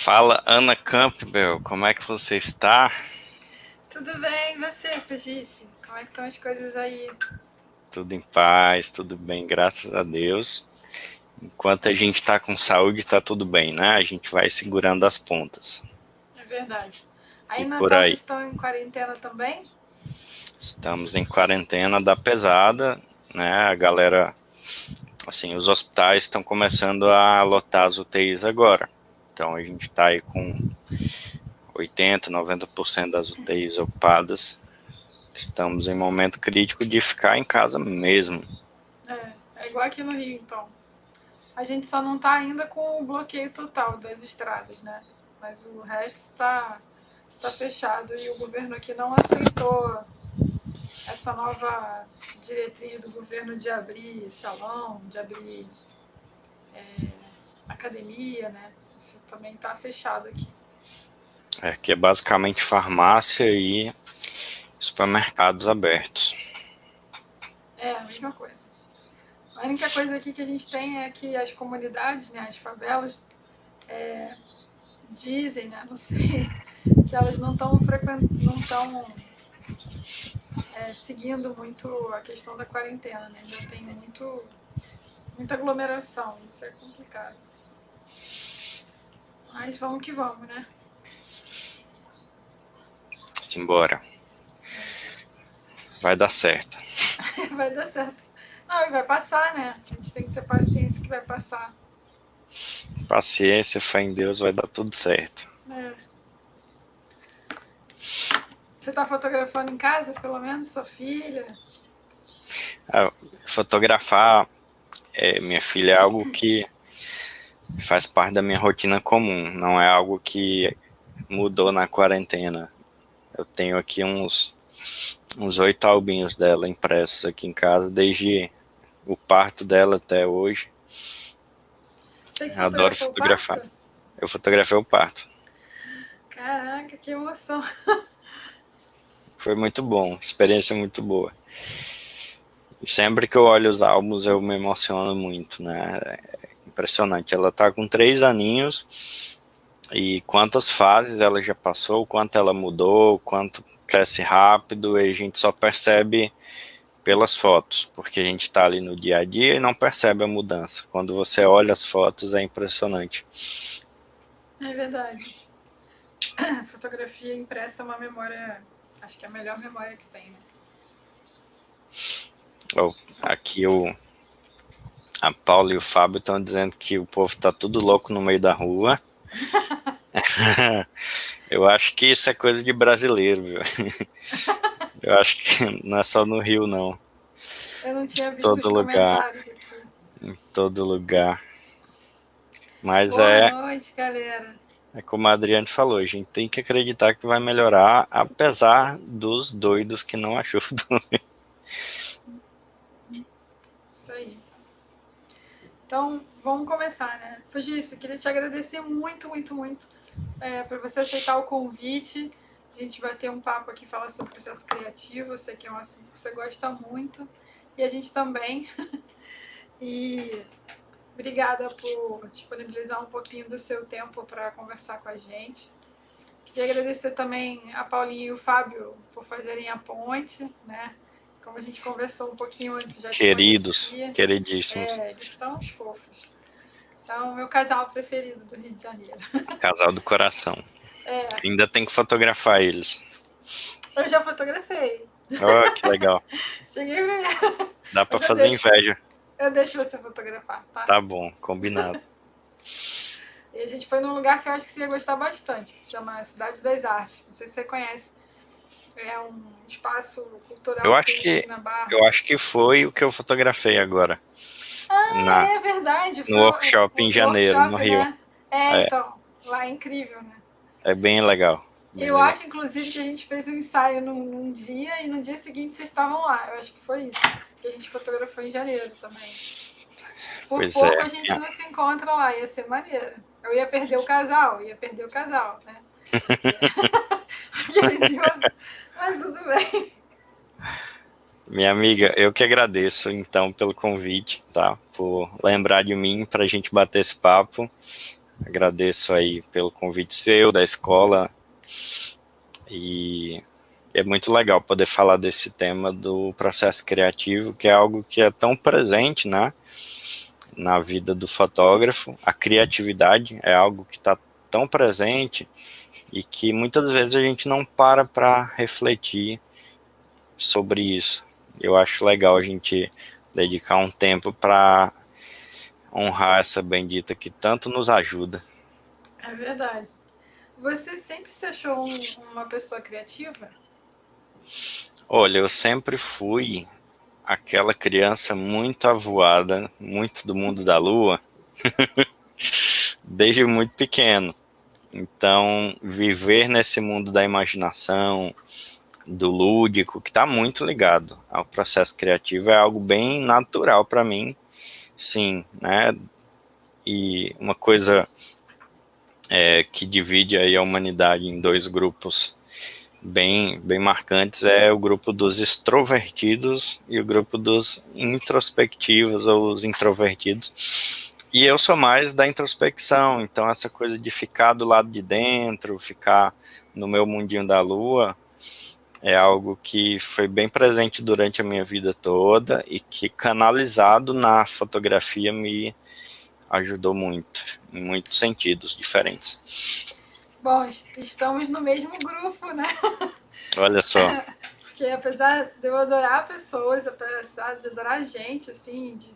Fala, Ana Campbell, como é que você está? Tudo bem, e você, Fugice? Como é que estão as coisas aí? Tudo em paz, tudo bem, graças a Deus. Enquanto a gente está com saúde, está tudo bem, né? A gente vai segurando as pontas. É verdade. Aí E em por Natal aí. vocês estão em quarentena também? Estamos em quarentena da pesada, né? A galera, assim, os hospitais estão começando a lotar as UTIs agora. Então a gente está aí com 80, 90% das UTIs ocupadas. Estamos em momento crítico de ficar em casa mesmo. É igual aqui no Rio, então. A gente só não tá ainda com o bloqueio total das estradas, né? Mas o resto tá fechado e o governo aqui não aceitou essa nova diretriz do governo de abrir salão, de abrir academia, né? Isso também tá fechado aqui. Que é basicamente farmácia e supermercados abertos. É a mesma coisa. A única coisa aqui que a gente tem é que as comunidades, né, as favelas, dizem, né, não sei, que elas não estão seguindo muito a questão da quarentena, né? Ainda tem muita aglomeração, isso é complicado. Mas vamos que vamos, né? Simbora. Vai dar certo. Vai dar certo. Não, e vai passar, né? A gente tem que ter paciência que vai passar. Paciência, fé em Deus, vai dar tudo certo. É. Você está fotografando em casa, pelo menos, sua filha? Ah, fotografar, minha filha, é algo que faz parte da minha rotina comum. Não é algo que mudou na quarentena. Eu tenho aqui uns 8 albinhos dela impressos aqui em casa, desde o parto dela até hoje. Você que Eu adoro fotografou o fotografar. parto? Eu fotografei o parto. Caraca, que emoção. Foi muito bom, experiência muito boa. E sempre que eu olho os álbuns eu me emociono muito, né? É impressionante. Ela tá com 3 aninhos e quantas fases ela já passou, quanto ela mudou, quanto cresce rápido, e a gente só percebe pelas fotos, porque a gente tá ali no dia a dia e não percebe a mudança. Quando você olha as fotos é impressionante. É verdade. A fotografia impressa é uma memória, acho que é a melhor memória que tem, né? Oh, aqui a Paula e o Fábio estão dizendo que o povo tá tudo louco no meio da rua. Eu acho que isso é coisa de brasileiro, viu? Eu acho que não é só no Rio, não. Eu não tinha visto os Todo lugar, comentários aqui. todo lugar. Mas Boa noite, galera. é como a Adriane falou, a gente tem que acreditar que vai melhorar, apesar dos doidos que não ajudam. Isso aí. Então, vamos começar, né? Fugiço, queria te agradecer muito, muito, muito por você aceitar o convite. A gente vai ter um papo aqui, falar sobre processo criativo. Eu sei que é um assunto que você gosta muito. E a gente também. E obrigada por disponibilizar um pouquinho do seu tempo para conversar com a gente. Queria agradecer também a Paulinha e o Fábio por fazerem a ponte, né? Como a gente conversou um pouquinho antes, já te Queridos, conhecia. queridíssimos, Eles são os fofos. São o meu casal preferido do Rio de Janeiro. casal do coração. É, Ainda tem que fotografar eles. eu já fotografei. Oh, que legal. Cheguei primeiro. Dá pra Mas fazer inveja. eu deixo você fotografar, tá? Tá bom, combinado. E a gente foi num lugar que eu acho que você ia gostar bastante, que se chama Cidade das Artes. Não sei se você conhece. É um espaço Eu cultural que acho tem aqui que na Barra. eu acho que foi o que eu fotografei agora na É verdade, no foi workshop em o janeiro no workshop, Rio. né? É, É, então, lá é incrível, né? é bem legal, bem Eu legal. acho, inclusive, que a gente fez um ensaio num dia e no dia seguinte vocês estavam lá. Eu acho que foi isso. Que a gente fotografou em janeiro também. Por Pois é. pouco a gente não se encontra lá, ia ser maneiro. Eu ia perder o casal, né? Porque eles iam... Mas tudo bem. Minha amiga, eu que agradeço então pelo convite, tá? Por lembrar de mim pra gente bater esse papo. Agradeço aí pelo convite seu, da escola, e é muito legal poder falar desse tema do processo criativo, que é algo que é tão presente, né, na vida do fotógrafo. A criatividade é algo que está tão presente e que muitas vezes a gente não para refletir sobre isso. Eu acho legal a gente dedicar um tempo para honrar essa bendita que tanto nos ajuda. É verdade. Você sempre se achou uma pessoa criativa? Olha, eu sempre fui aquela criança muito avoada, muito do mundo da lua, desde muito pequeno. Então, viver nesse mundo da imaginação, do lúdico, que está muito ligado ao processo criativo, é algo bem natural para mim, sim, né? E uma coisa que divide aí a humanidade em dois grupos bem marcantes é o grupo dos extrovertidos e o grupo dos introspectivos ou os introvertidos. E eu sou mais da introspecção, então essa coisa de ficar do lado de dentro, ficar no meu mundinho da lua, é algo que foi bem presente durante a minha vida toda e que canalizado na fotografia me ajudou muito, em muitos sentidos diferentes. Bom, estamos no mesmo grupo, né? Olha só. Porque apesar de eu adorar pessoas, apesar de adorar gente, assim, de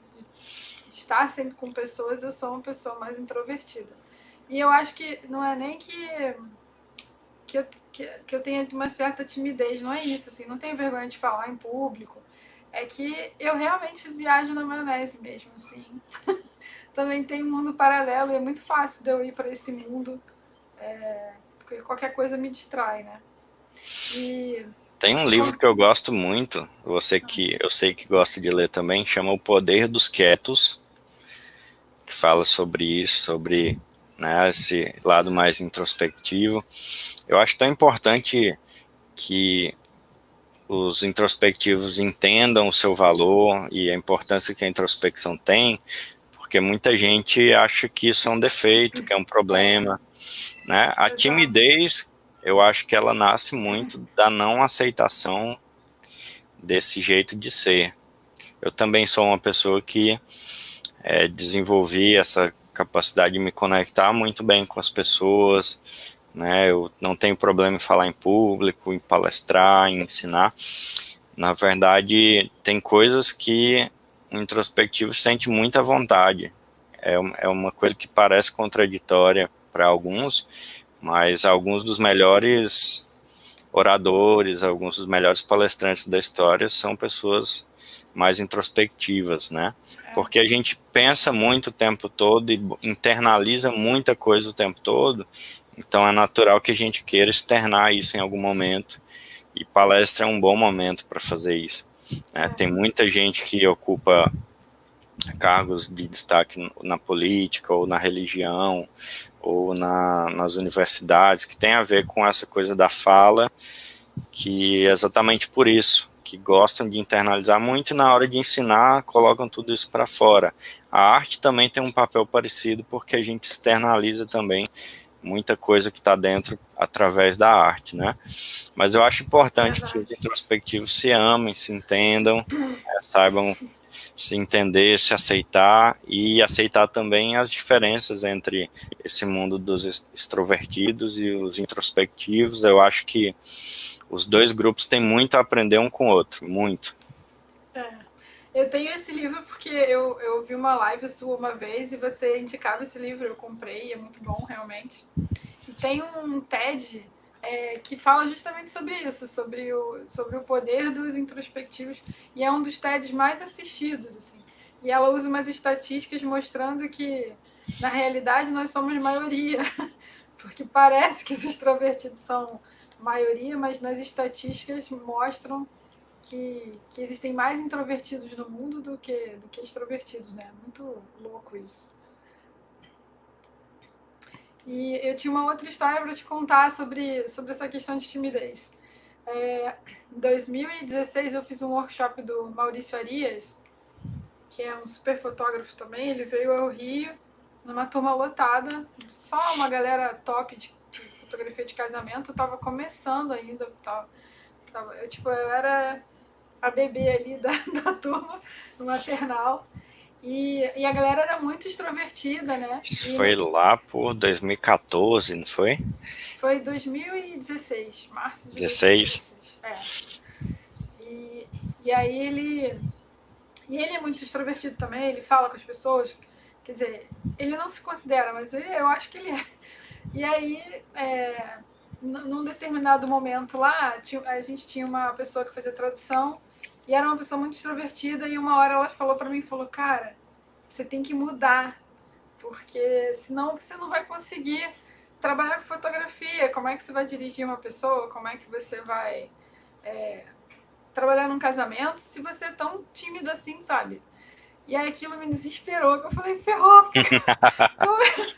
estar sempre com pessoas, eu sou uma pessoa mais introvertida. E eu acho que não é nem que eu tenha uma certa timidez, não é isso, assim, não tenho vergonha de falar em público. É que eu realmente viajo na maionese mesmo, assim. Também tem um mundo paralelo e é muito fácil de eu ir para esse mundo, porque qualquer coisa me distrai, né? E Tem um livro que eu gosto muito, você que eu sei que gosta de ler também, chama O Poder dos Quietos, que fala sobre isso, sobre, né, esse lado mais introspectivo. Eu acho tão importante que os introspectivos entendam o seu valor e a importância que a introspecção tem, porque muita gente acha que isso é um defeito, que é um problema, né? A timidez, eu acho que ela nasce muito da não aceitação desse jeito de ser. Eu também sou uma pessoa que desenvolvi essa capacidade de me conectar muito bem com as pessoas, né? Eu não tenho problema em falar em público, em palestrar, em ensinar. Na verdade, tem coisas que o introspectivo sente muita vontade. É uma coisa que parece contraditória para alguns, mas alguns dos melhores oradores, alguns dos melhores palestrantes da história são pessoas mais introspectivas, né? Porque a gente pensa muito o tempo todo e internaliza muita coisa o tempo todo, então é natural que a gente queira externar isso em algum momento, e palestra é um bom momento para fazer isso. Né? Tem muita gente que ocupa cargos de destaque na política ou na religião ou nas universidades, que tem a ver com essa coisa da fala, que é exatamente por isso, que gostam de internalizar muito e na hora de ensinar colocam tudo isso para fora. A arte também tem um papel parecido, porque a gente externaliza também muita coisa que está dentro através da arte, né? Mas eu acho importante que os introspectivos se amem, se entendam, saibam se entender, se aceitar e aceitar também as diferenças entre esse mundo dos extrovertidos e os introspectivos. Eu acho que os dois grupos têm muito a aprender um com o outro, muito. Eu tenho esse livro porque eu vi uma live sua uma vez e você indicava esse livro, eu comprei, é muito bom, realmente. E tem um TED que fala justamente sobre isso, sobre o poder dos introspectivos, e é um dos TEDs mais assistidos, assim. E ela usa umas estatísticas mostrando que, na realidade, nós somos maioria, porque parece que os extrovertidos são maioria, mas nas estatísticas mostram que existem mais introvertidos no mundo do que extrovertidos, né? Muito louco isso. E eu tinha uma outra história para te contar sobre essa questão de timidez. Em 2016 eu fiz um workshop do Maurício Arias, que é um super fotógrafo também. Ele veio ao Rio numa turma lotada, só uma galera top de fotografia de casamento, tava começando ainda, eu era a bebê ali da turma, no maternal, e a galera era muito extrovertida, né? Isso E foi lá por 2014, não foi? foi 2016, março de 16? 2016. E, e aí ele é muito extrovertido também, ele fala com as pessoas, quer dizer, ele não se considera, mas eu acho que ele é. E aí, num determinado momento lá, a gente tinha uma pessoa que fazia tradução e era uma pessoa muito extrovertida e uma hora ela falou para mim, cara, você tem que mudar, porque senão você não vai conseguir trabalhar com fotografia. Como é que você vai dirigir uma pessoa? Como é que você vai trabalhar num casamento se você é tão tímido assim, sabe? E aí aquilo me desesperou, que eu falei, ferrou, como é,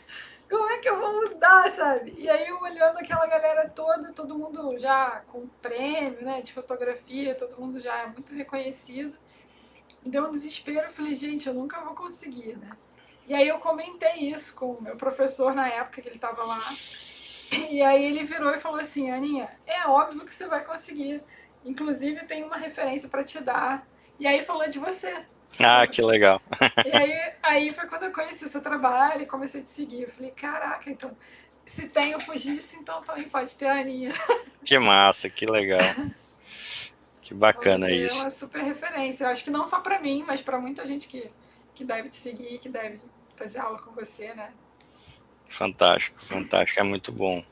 como é que eu vou mudar, sabe? E aí eu olhando aquela galera toda, todo mundo já com prêmio, né, de fotografia, todo mundo já é muito reconhecido. Me deu um desespero, eu falei, gente, eu nunca vou conseguir, né? E aí eu comentei isso com o meu professor na época que ele estava lá. E aí ele virou e falou assim, Aninha, é óbvio que você vai conseguir. Inclusive tem uma referência para te dar. E aí falou de você. Ah, que legal. E aí foi quando eu conheci o seu trabalho e comecei a te seguir. Eu falei, caraca, então, se tem o Fugisse, então também pode ter a Aninha. Que massa, que legal. Que Então bacana você é isso. uma super referência. Eu acho que não só para mim, mas para muita gente que deve te seguir, que deve fazer aula com você, né? Fantástico, fantástico. É muito bom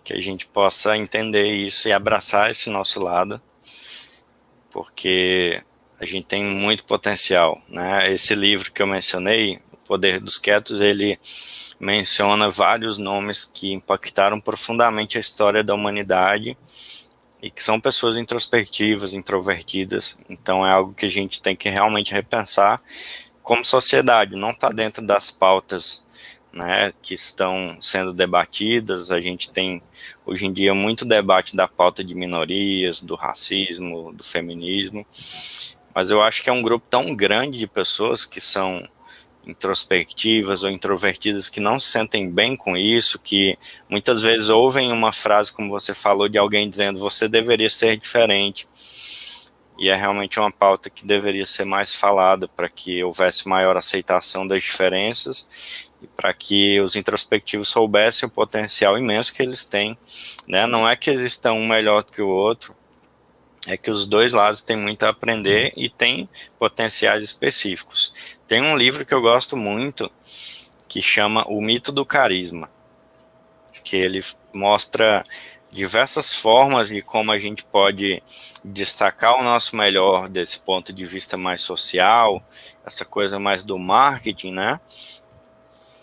que a gente possa entender isso e abraçar esse nosso lado, porque a gente tem muito potencial, né? Esse livro que eu mencionei, O Poder dos Quietos, ele menciona vários nomes que impactaram profundamente a história da humanidade e que são pessoas introspectivas, introvertidas. Então é algo que a gente tem que realmente repensar como sociedade. Não está dentro das pautas, né, que estão sendo debatidas. A gente tem hoje em dia muito debate da pauta de minorias, do racismo, do feminismo, mas eu acho que é um grupo tão grande de pessoas que são introspectivas ou introvertidas que não se sentem bem com isso, que muitas vezes ouvem uma frase, como você falou, de alguém dizendo você deveria ser diferente, e é realmente uma pauta que deveria ser mais falada para que houvesse maior aceitação das diferenças e para que os introspectivos soubessem o potencial imenso que eles têm, né? Não é que exista um melhor que o outro, é que os dois lados têm muito a aprender e têm potenciais específicos. Tem um livro que eu gosto muito que chama O Mito do Carisma, que ele mostra diversas formas de como a gente pode destacar o nosso melhor desse ponto de vista mais social, essa coisa mais do marketing, né?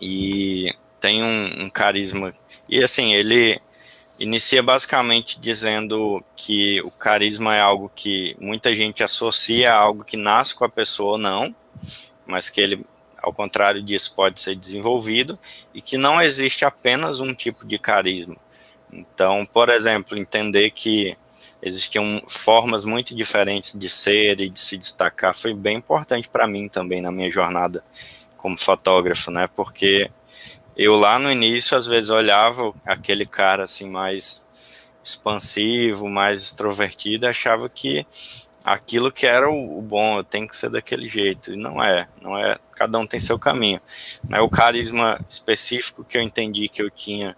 E tem um carisma. E assim, ele inicia basicamente dizendo que o carisma é algo que muita gente associa a algo que nasce com a pessoa ou não, mas que ele, ao contrário disso, pode ser desenvolvido e que não existe apenas um tipo de carisma. Então, por exemplo, entender que existiam formas muito diferentes de ser e de se destacar foi bem importante para mim também na minha jornada como fotógrafo, né? Porque eu lá no início, às vezes, olhava aquele cara assim mais expansivo, mais extrovertido, e achava que aquilo que era o bom, tem que ser daquele jeito. E não é, não é, cada um tem seu caminho. O carisma específico que eu entendi que eu tinha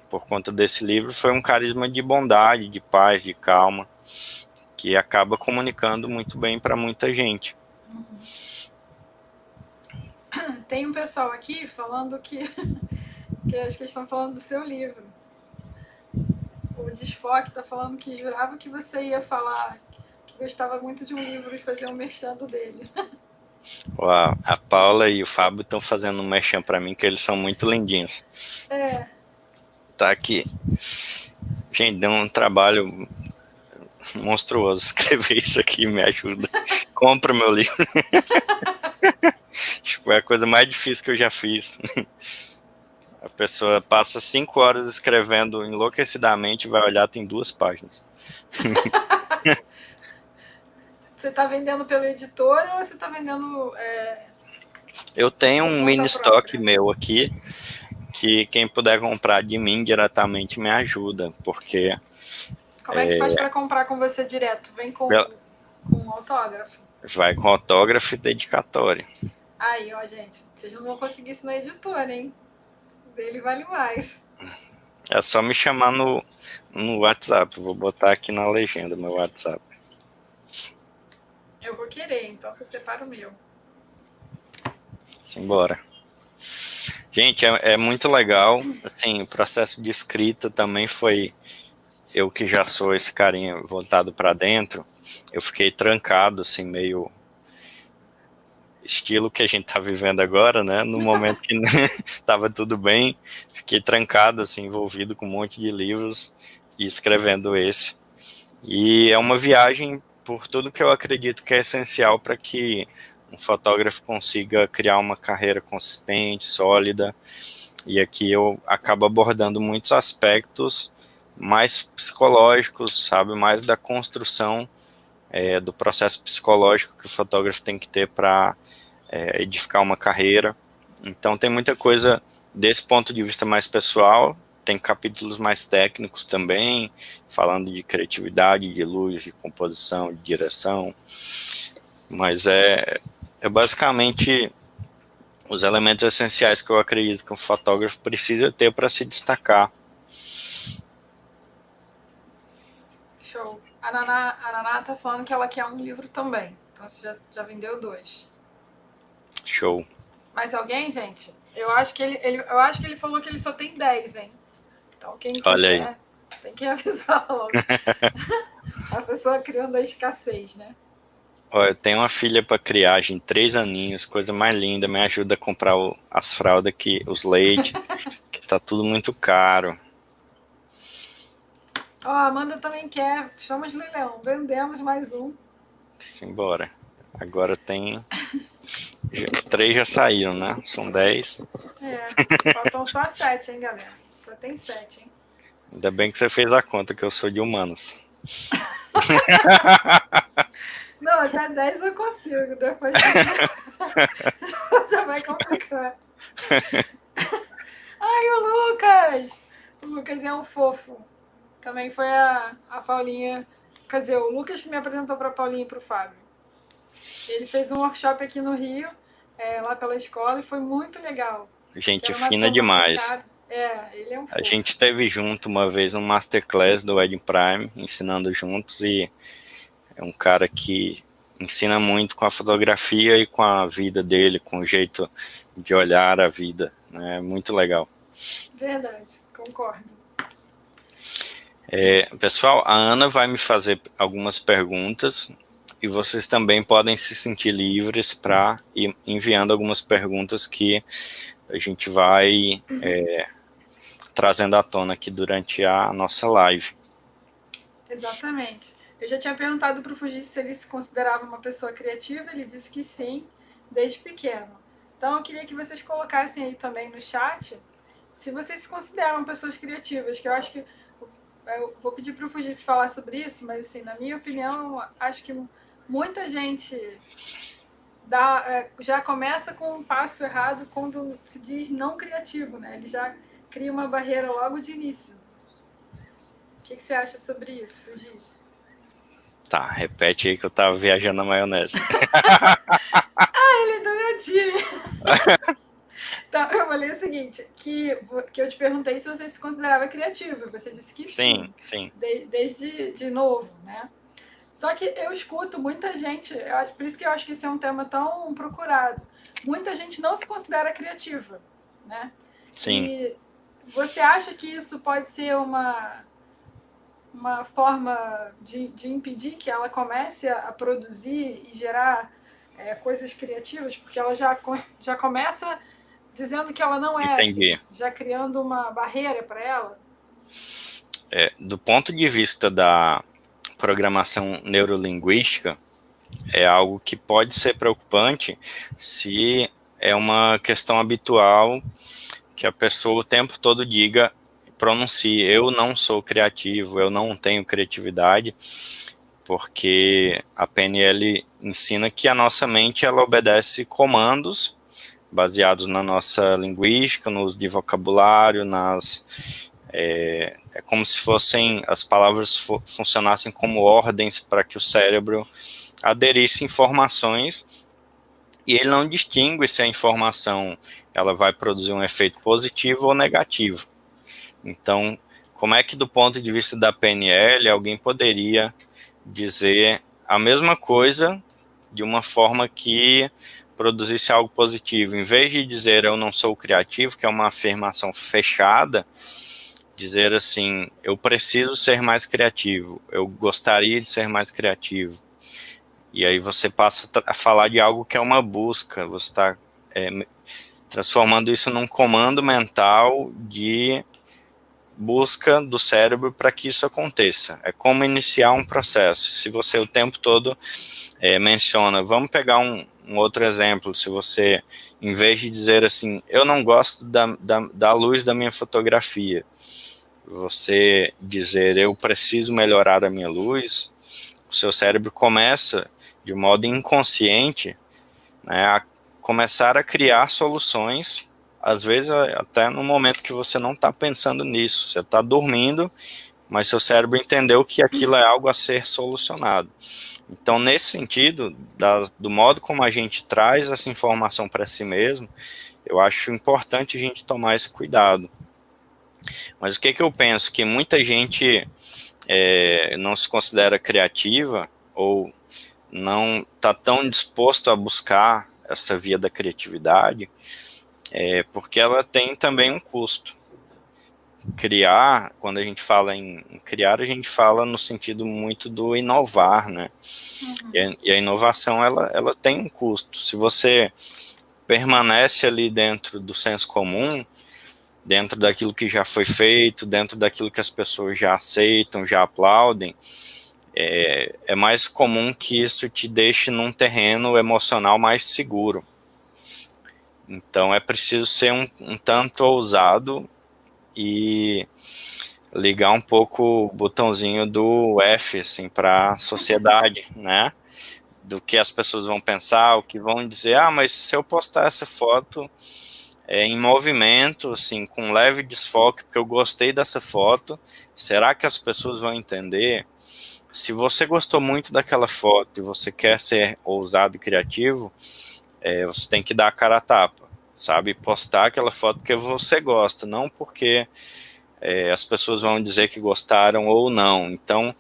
por conta desse livro foi um carisma de bondade, de paz, de calma, que acaba comunicando muito bem para muita gente. Tem um pessoal aqui falando que acho que eles estão falando do seu livro. O Desfoque está falando que jurava que você ia falar que gostava muito de um livro e fazer um merchando dele. A Paula e o Fábio estão fazendo um merchan para mim, que eles são muito lindinhos. É. Tá aqui. Gente, deu um trabalho monstruoso escrever isso aqui, me ajuda. Compra meu livro. Foi a coisa mais difícil que eu já fiz. A pessoa passa 5 horas escrevendo enlouquecidamente e vai olhar, tem 2 páginas. Você está vendendo pelo editor ou você está vendendo Eu tenho um Conta mini estoque própria. meu aqui, que quem puder comprar de mim diretamente me ajuda, porque Como é que faz para comprar com você direto? Vem com autógrafo. vai com autógrafo e dedicatório. Aí, ó, gente, vocês não vão conseguir isso na editora, hein? Dele vale mais. É só me chamar no WhatsApp, vou botar aqui na legenda meu WhatsApp. Eu vou querer, então você separa o meu. Simbora. Gente, é muito legal, assim, o processo de escrita também foi, eu que já sou esse carinha voltado para dentro, eu fiquei trancado, assim, meio estilo que a gente tá vivendo agora, né, no momento que tava tudo bem, fiquei trancado, assim, envolvido com um monte de livros e escrevendo esse. E é uma viagem por tudo que eu acredito que é essencial para que um fotógrafo consiga criar uma carreira consistente, sólida. E aqui eu acabo abordando muitos aspectos mais psicológicos, sabe, mais da construção do processo psicológico que o fotógrafo tem que ter para edificar uma carreira. Então tem muita coisa desse ponto de vista mais pessoal, tem capítulos mais técnicos também, falando de criatividade, de luz, de composição, de direção, mas é basicamente os elementos essenciais que eu acredito que um fotógrafo precisa ter para se destacar. Show. A Naná tá falando que ela quer um livro também. Então você já vendeu 2. Show. Mais alguém, gente? Eu acho que eu acho que ele falou que ele só tem 10, hein? Então quem Olha aí. quiser, tem que avisar logo. A pessoa criando a escassez, né? Olha, eu tenho uma filha para criar, gente, 3 aninhos, coisa mais linda, me ajuda a comprar as fraldas, os leite, que tá tudo muito caro. Ó, a Amanda também quer. Estamos no leilão. Vendemos mais um. Simbora. Agora tem... 3 já saíram, né? São 10. Faltam só 7, hein, galera? Só tem 7, hein? Ainda bem que você fez a conta, que eu sou de humanos. Não, até 10 eu consigo. Depois já vai complicar. Ai, o Lucas! O Lucas é um fofo. Também foi a Paulinha. Quer dizer, o Lucas que me apresentou para a Paulinha e para o Fábio. Ele fez um workshop aqui no Rio, lá pela escola, e foi muito legal. Gente fina demais. Ele é um fofo. A gente esteve junto uma vez no Masterclass do Wedding Prime, ensinando juntos, e é um cara que ensina muito com a fotografia e com a vida dele, com o jeito de olhar a vida. É muito legal. Verdade, concordo. Pessoal, a Ana vai me fazer algumas perguntas e vocês também podem se sentir livres para ir enviando algumas perguntas que a gente vai trazendo à tona aqui durante a nossa live. Exatamente. Eu já tinha perguntado para o Fugisse se ele se considerava uma pessoa criativa, ele disse que sim, desde pequeno. Então eu queria que vocês colocassem aí também no chat se vocês se consideram pessoas criativas, que eu acho que eu vou pedir para o Fugisse falar sobre isso, mas assim, na minha opinião, acho que muita gente já começa com um passo errado quando se diz não criativo, né? Ele já cria uma barreira logo de início. O que você acha sobre isso, Fugisse? Tá, repete aí que eu tava viajando na maionese. Ele é do meu time. Então, eu falei o seguinte, que eu te perguntei se você se considerava criativo, e você disse que sim. Sim. Desde de novo, né? Só que eu escuto muita gente, por isso que eu acho que esse é um tema tão procurado, muita gente não se considera criativa, né? Sim. E você acha que isso pode ser uma forma de impedir que ela comece a produzir e gerar coisas criativas? Porque ela já começa dizendo que ela não é. Entendi. Assim, já criando uma barreira para ela? Do ponto de vista da programação neurolinguística, é algo que pode ser preocupante se é uma questão habitual que a pessoa o tempo todo pronuncie, eu não sou criativo, eu não tenho criatividade, porque a PNL ensina que a nossa mente ela obedece comandos baseados na nossa linguística, no uso de vocabulário, é como se fossem, as palavras funcionassem como ordens para que o cérebro aderisse informações, e ele não distingue se a informação ela vai produzir um efeito positivo ou negativo. Então, como é que do ponto de vista da PNL, alguém poderia dizer a mesma coisa de uma forma que produzisse algo positivo? Em vez de dizer eu não sou criativo, que é uma afirmação fechada, dizer assim, eu preciso ser mais criativo, eu gostaria de ser mais criativo. E aí você passa a falar de algo que é uma busca, você está transformando isso num comando mental de busca do cérebro para que isso aconteça. É como iniciar um processo. Se você o tempo todo menciona, vamos pegar um outro exemplo, se você, em vez de dizer assim, eu não gosto da luz da minha fotografia, você dizer, eu preciso melhorar a minha luz, o seu cérebro começa, de modo inconsciente, né, a começar a criar soluções, às vezes até no momento que você não está pensando nisso, você está dormindo, mas seu cérebro entendeu que aquilo é algo a ser solucionado. Então, nesse sentido, do modo como a gente traz essa informação para si mesmo, eu acho importante a gente tomar esse cuidado. Mas o que eu penso? Que muita gente não se considera criativa ou não está tão disposto a buscar essa via da criatividade, porque ela tem também um custo. Criar, quando a gente fala em criar, a gente fala no sentido muito do inovar, né? Uhum. E a inovação, ela tem um custo. Se você permanece ali dentro do senso comum, dentro daquilo que já foi feito, dentro daquilo que as pessoas já aceitam, já aplaudem, é mais comum que isso te deixe num terreno emocional mais seguro. Então é preciso ser um tanto ousado e ligar um pouco o botãozinho do F, assim, para a sociedade, né? Do que as pessoas vão pensar, o que vão dizer, mas se eu postar essa foto em movimento, assim, com leve desfoque, porque eu gostei dessa foto, será que as pessoas vão entender? Se você gostou muito daquela foto e você quer ser ousado e criativo, você tem que dar a cara a tapa, sabe? Postar aquela foto porque você gosta, não porque as pessoas vão dizer que gostaram ou não. Então,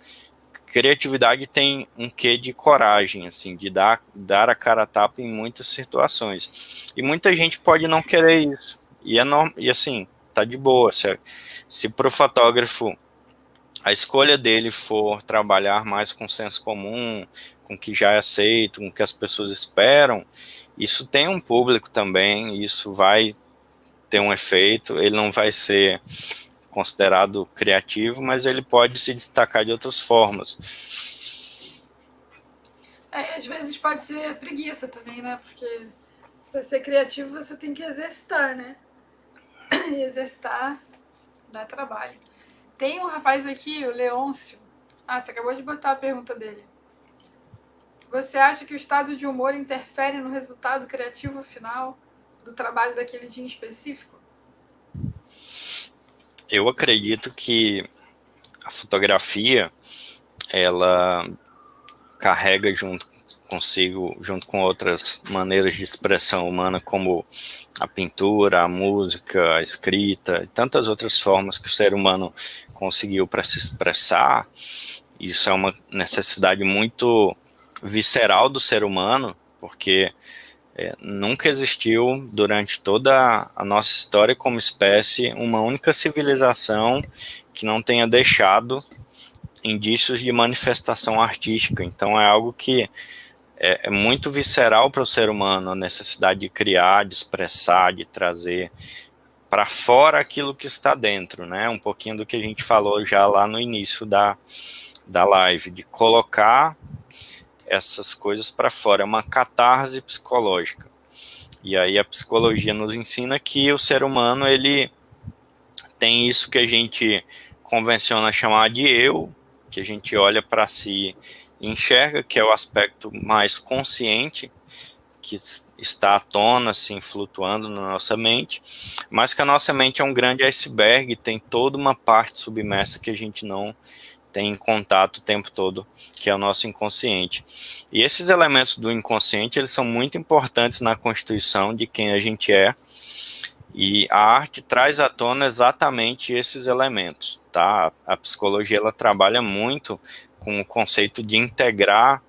criatividade tem um quê de coragem, assim, de dar a cara a tapa em muitas situações. E muita gente pode não querer isso. E assim, tá de boa. Se pro fotógrafo a escolha dele for trabalhar mais com senso comum, com o que já é aceito, com o que as pessoas esperam, isso tem um público também, isso vai ter um efeito, ele não vai ser considerado criativo, mas ele pode se destacar de outras formas. Às vezes pode ser preguiça também, né? Porque para ser criativo você tem que exercitar, né? E exercitar dá trabalho. Tem um rapaz aqui, o Leôncio. Você acabou de botar a pergunta dele. Você acha que o estado de humor interfere no resultado criativo final do trabalho daquele dia em específico? Eu acredito que a fotografia, ela carrega junto consigo, junto com outras maneiras de expressão humana, como a pintura, a música, a escrita, e tantas outras formas que o ser humano conseguiu para se expressar. Isso é uma necessidade muito visceral do ser humano, porque nunca existiu durante toda a nossa história como espécie uma única civilização que não tenha deixado indícios de manifestação artística. Então é algo que é muito visceral para o ser humano, a necessidade de criar, de expressar, de trazer para fora aquilo que está dentro, né? Um pouquinho do que a gente falou já lá no início da live, de colocar essas coisas para fora, é uma catarse psicológica. E aí a psicologia nos ensina que o ser humano, ele tem isso que a gente convenciona chamar de eu, que a gente olha para si e enxerga, que é o aspecto mais consciente, que está à tona, assim, flutuando na nossa mente, mas que a nossa mente é um grande iceberg, tem toda uma parte submersa que a gente não tem em contato o tempo todo, que é o nosso inconsciente. E esses elementos do inconsciente, eles são muito importantes na constituição de quem a gente é, e a arte traz à tona exatamente esses elementos, tá? A psicologia, ela trabalha muito com o conceito de integrar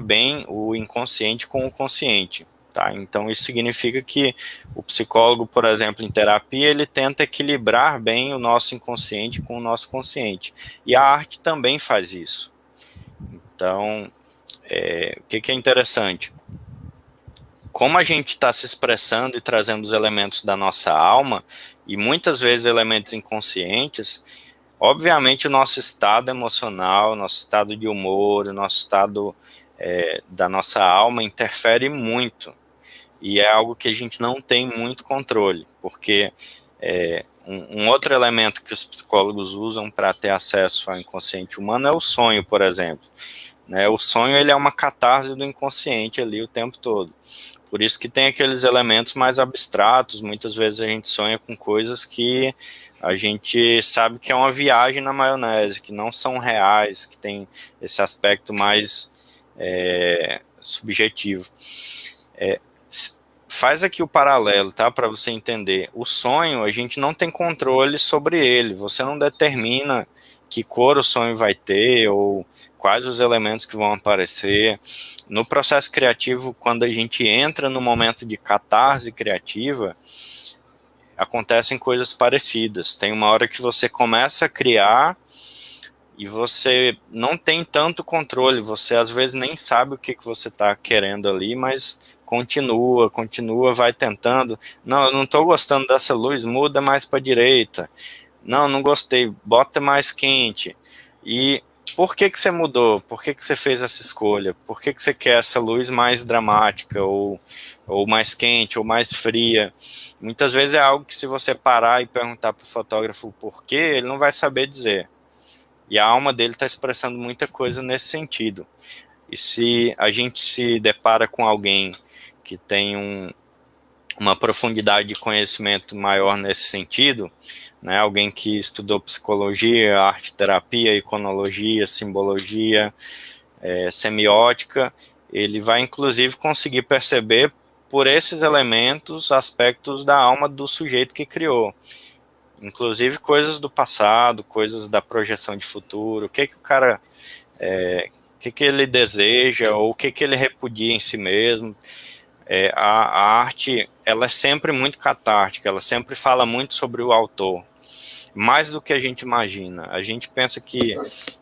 bem o inconsciente com o consciente, tá? Então isso significa que o psicólogo, por exemplo, em terapia, ele tenta equilibrar bem o nosso inconsciente com o nosso consciente. E a arte também faz isso. Então, o que é interessante? Como a gente está se expressando e trazendo os elementos da nossa alma, e muitas vezes elementos inconscientes, obviamente o nosso estado emocional, o nosso estado de humor, o nosso estado da nossa alma interfere muito. E é algo que a gente não tem muito controle, porque um outro elemento que os psicólogos usam para ter acesso ao inconsciente humano é o sonho, por exemplo. Né? O sonho, ele é uma catarse do inconsciente ali o tempo todo. Por isso que tem aqueles elementos mais abstratos, muitas vezes a gente sonha com coisas que a gente sabe que é uma viagem na maionese, que não são reais, que tem esse aspecto mais subjetivo. Faz aqui o paralelo, tá, para você entender. O sonho, a gente não tem controle sobre ele, você não determina que cor o sonho vai ter, ou quais os elementos que vão aparecer. No processo criativo, quando a gente entra no momento de catarse criativa, acontecem coisas parecidas. Tem uma hora que você começa a criar e você não tem tanto controle, você às vezes nem sabe o que você está querendo ali, mas continua, vai tentando. Não, eu não estou gostando dessa luz, muda mais para a direita. Não gostei, bota mais quente. E por que você mudou? Por que você fez essa escolha? Por que você quer essa luz mais dramática, ou mais quente, ou mais fria? Muitas vezes é algo que, se você parar e perguntar para o fotógrafo o porquê, ele não vai saber dizer. E a alma dele está expressando muita coisa nesse sentido. E se a gente se depara com alguém que tem uma profundidade de conhecimento maior nesse sentido, né, alguém que estudou psicologia, arte terapia, iconologia, simbologia, semiótica, ele vai inclusive conseguir perceber por esses elementos aspectos da alma do sujeito que criou. Inclusive coisas do passado, coisas da projeção de futuro, o que o cara, o que ele deseja, ou o que ele repudia em si mesmo. A arte, ela é sempre muito catártica, ela sempre fala muito sobre o autor, mais do que a gente imagina. A gente pensa que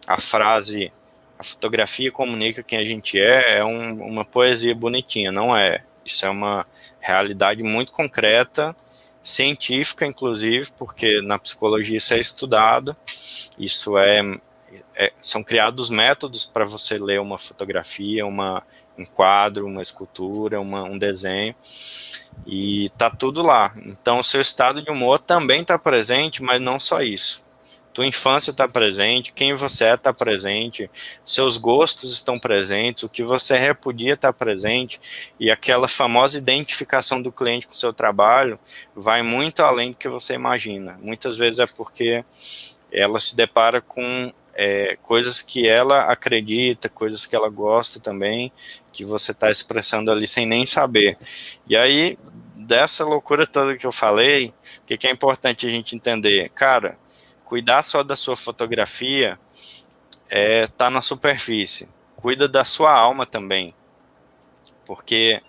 a frase, a fotografia comunica quem a gente é uma poesia bonitinha, não é. Isso é uma realidade muito concreta, científica, inclusive, porque na psicologia isso é estudado, isso são criados métodos para você ler uma fotografia, um quadro, uma escultura, um desenho, e tá tudo lá. Então, o seu estado de humor também está presente, mas não só isso. Tua infância está presente, quem você está presente, seus gostos estão presentes, o que você repudia está presente, e aquela famosa identificação do cliente com o seu trabalho vai muito além do que você imagina. Muitas vezes é porque ela se depara com coisas que ela acredita, coisas que ela gosta também, que você está expressando ali sem nem saber. E aí, dessa loucura toda que eu falei, o que é importante a gente entender? Cara, cuidar só da sua fotografia tá na superfície. Cuida da sua alma também, porque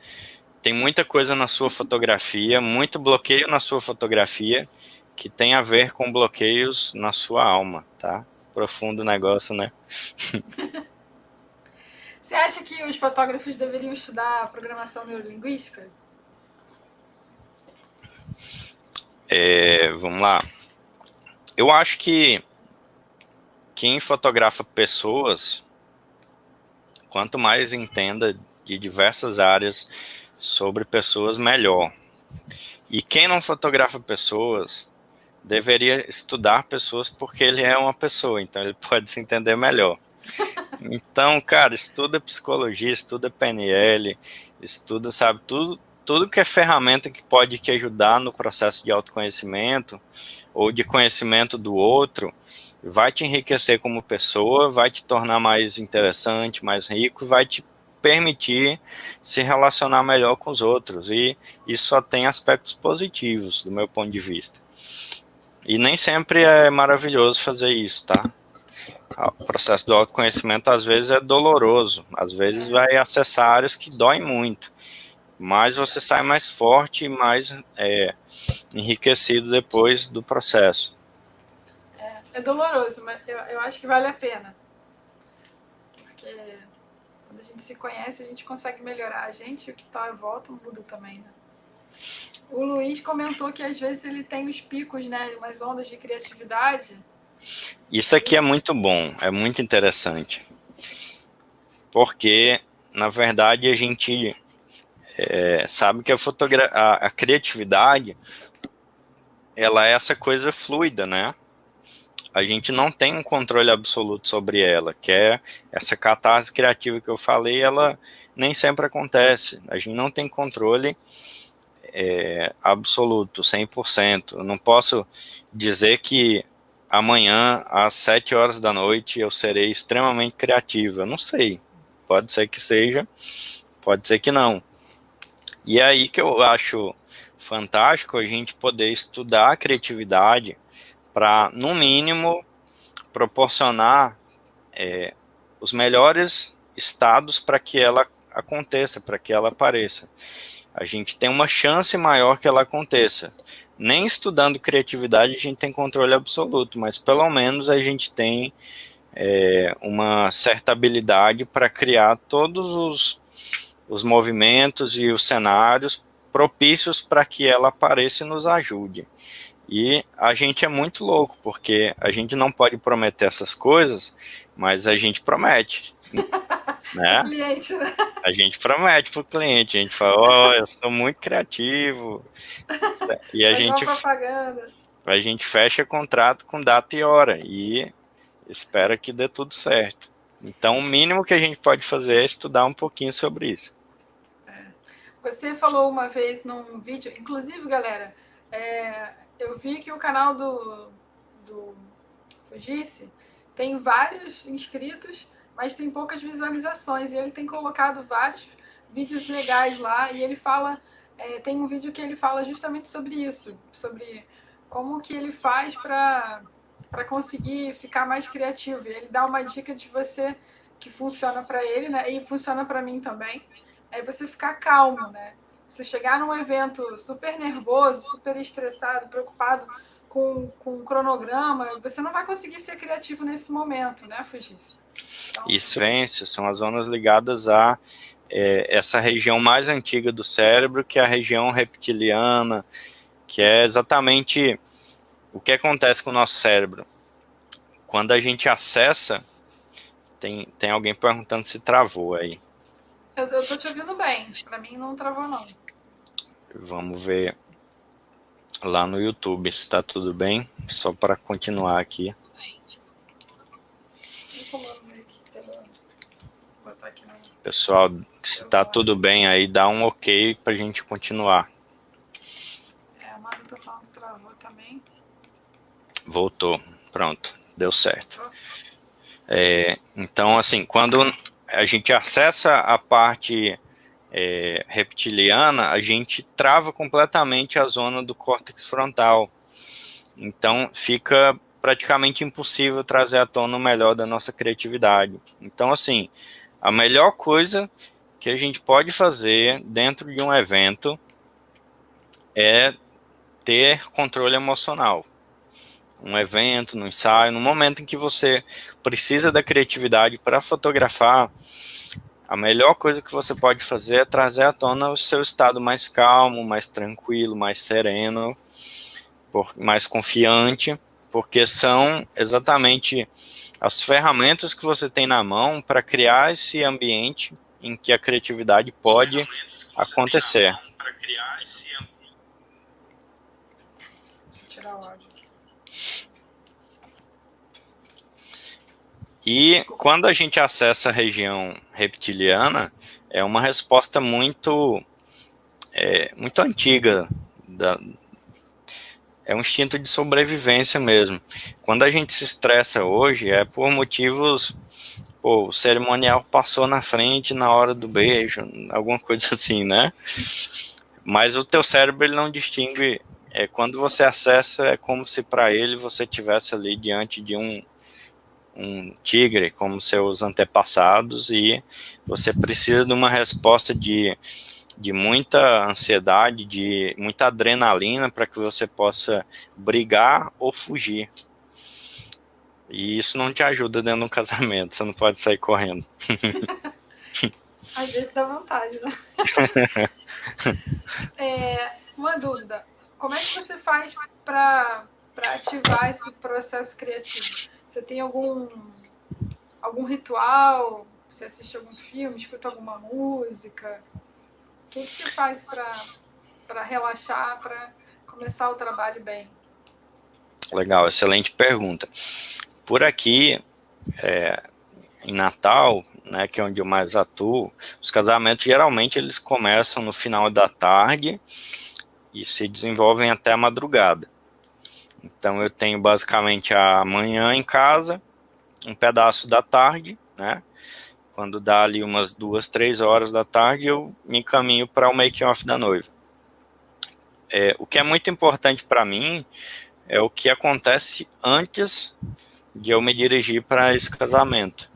tem muita coisa na sua fotografia, muito bloqueio na sua fotografia, que tem a ver com bloqueios na sua alma, tá? Profundo negócio, né? Você acha que os fotógrafos deveriam estudar programação neurolinguística? Vamos lá. Eu acho que quem fotografa pessoas, quanto mais entenda de diversas áreas sobre pessoas, melhor. E quem não fotografa pessoas deveria estudar pessoas, porque ele é uma pessoa, então ele pode se entender melhor. Então, cara, estuda psicologia, estuda PNL, estuda, sabe, tudo que é ferramenta que pode te ajudar no processo de autoconhecimento ou de conhecimento do outro, vai te enriquecer como pessoa, vai te tornar mais interessante, mais rico, vai te permitir se relacionar melhor com os outros. E isso só tem aspectos positivos, do meu ponto de vista. E nem sempre é maravilhoso fazer isso, tá? O processo do autoconhecimento às vezes é doloroso, às vezes vai acessar áreas que doem muito, mas você sai mais forte e mais enriquecido depois do processo. É doloroso, mas eu acho que vale a pena. Porque quando a gente se conhece, a gente consegue melhorar a gente e o que está à volta muda também, né? O Luiz comentou que às vezes ele tem os picos, né? Umas ondas de criatividade. Isso aqui é muito bom, é muito interessante, porque na verdade a gente sabe que a criatividade ela é essa coisa fluida, né? A gente não tem um controle absoluto sobre ela, que é essa catarse criativa que eu falei, ela nem sempre acontece. A gente não tem controle absoluto, 100%. Eu não posso dizer que amanhã, às 7 horas da noite, eu serei extremamente criativo. Eu não sei. Pode ser que seja, pode ser que não. E é aí que eu acho fantástico a gente poder estudar a criatividade para, no mínimo, proporcionar os melhores estados para que ela aconteça, para que ela apareça. A gente tem uma chance maior que ela aconteça. Nem estudando criatividade a gente tem controle absoluto, mas pelo menos a gente tem uma certa habilidade para criar todos os movimentos e os cenários propícios para que ela apareça e nos ajude. E a gente é muito louco, porque a gente não pode prometer essas coisas, mas a gente promete, O né? cliente, né? A gente promete para o cliente, a gente fala, ó, eu sou muito criativo, e Faz uma propaganda. a gente fecha contrato com data e hora, e espera que dê tudo certo. Então, o mínimo que a gente pode fazer é estudar um pouquinho sobre isso. Você falou uma vez num vídeo, inclusive, galera, eu vi que o canal do Fugice tem vários inscritos, mas tem poucas visualizações. E ele tem colocado vários vídeos legais lá. E ele fala, tem um vídeo que ele fala justamente sobre isso, sobre como que ele faz para conseguir ficar mais criativo. E ele dá uma dica de você que funciona para ele, né? E funciona para mim também. É você ficar calmo, né? Você chegar num evento super nervoso, super estressado, preocupado com um cronograma, você não vai conseguir ser criativo nesse momento, né, Fugice? Então, Isso são as zonas ligadas a essa região mais antiga do cérebro, que é a região reptiliana, que é exatamente o que acontece com o nosso cérebro. Quando a gente acessa, tem alguém perguntando se travou aí. eu tô te ouvindo bem. Para mim não travou, não. Vamos ver lá no YouTube se está tudo bem, só para continuar aqui. Pessoal, se está tudo bem aí, dá um ok para a gente continuar. A Mara tá falando que travou também. Voltou, pronto, deu certo. Então, assim, quando a gente acessa a parte reptiliana, a gente trava completamente a zona do córtex frontal. Então, fica praticamente impossível trazer à tona o melhor da nossa criatividade. Então, assim, a melhor coisa que a gente pode fazer dentro de um evento é ter controle emocional. Um evento, no ensaio, no momento em que você precisa da criatividade para fotografar, a melhor coisa que você pode fazer é trazer à tona o seu estado mais calmo, mais tranquilo, mais sereno, mais confiante, porque são exatamente as ferramentas que você tem na mão para criar esse ambiente em que a criatividade pode acontecer. Vou tirar o áudio aqui. E quando a gente acessa a região reptiliana, é uma resposta muito antiga. É um instinto de sobrevivência mesmo. Quando a gente se estressa hoje, é por motivos. Pô, o cerimonial passou na frente na hora do beijo, alguma coisa assim, né? Mas o teu cérebro ele não distingue. Quando você acessa, é como se para ele você estivesse ali diante de um tigre, como seus antepassados, e você precisa de uma resposta de muita ansiedade, de muita adrenalina para que você possa brigar ou fugir. E isso não te ajuda dentro de um casamento, você não pode sair correndo. Às vezes dá vontade, né? Uma dúvida. Como é que você faz para ativar esse processo criativo? Você tem algum ritual? Você assiste algum filme? Escuta alguma música? O que você faz para relaxar, para começar o trabalho bem? Legal, excelente pergunta. Por aqui, em Natal, né, que é onde eu mais atuo, os casamentos geralmente eles começam no final da tarde e se desenvolvem até a madrugada. Então eu tenho basicamente a manhã em casa, um pedaço da tarde, né? Quando dá ali umas 2, 3 horas da tarde, eu me encaminho para o make-off da noiva. O que é muito importante para mim é o que acontece antes de eu me dirigir para esse casamento.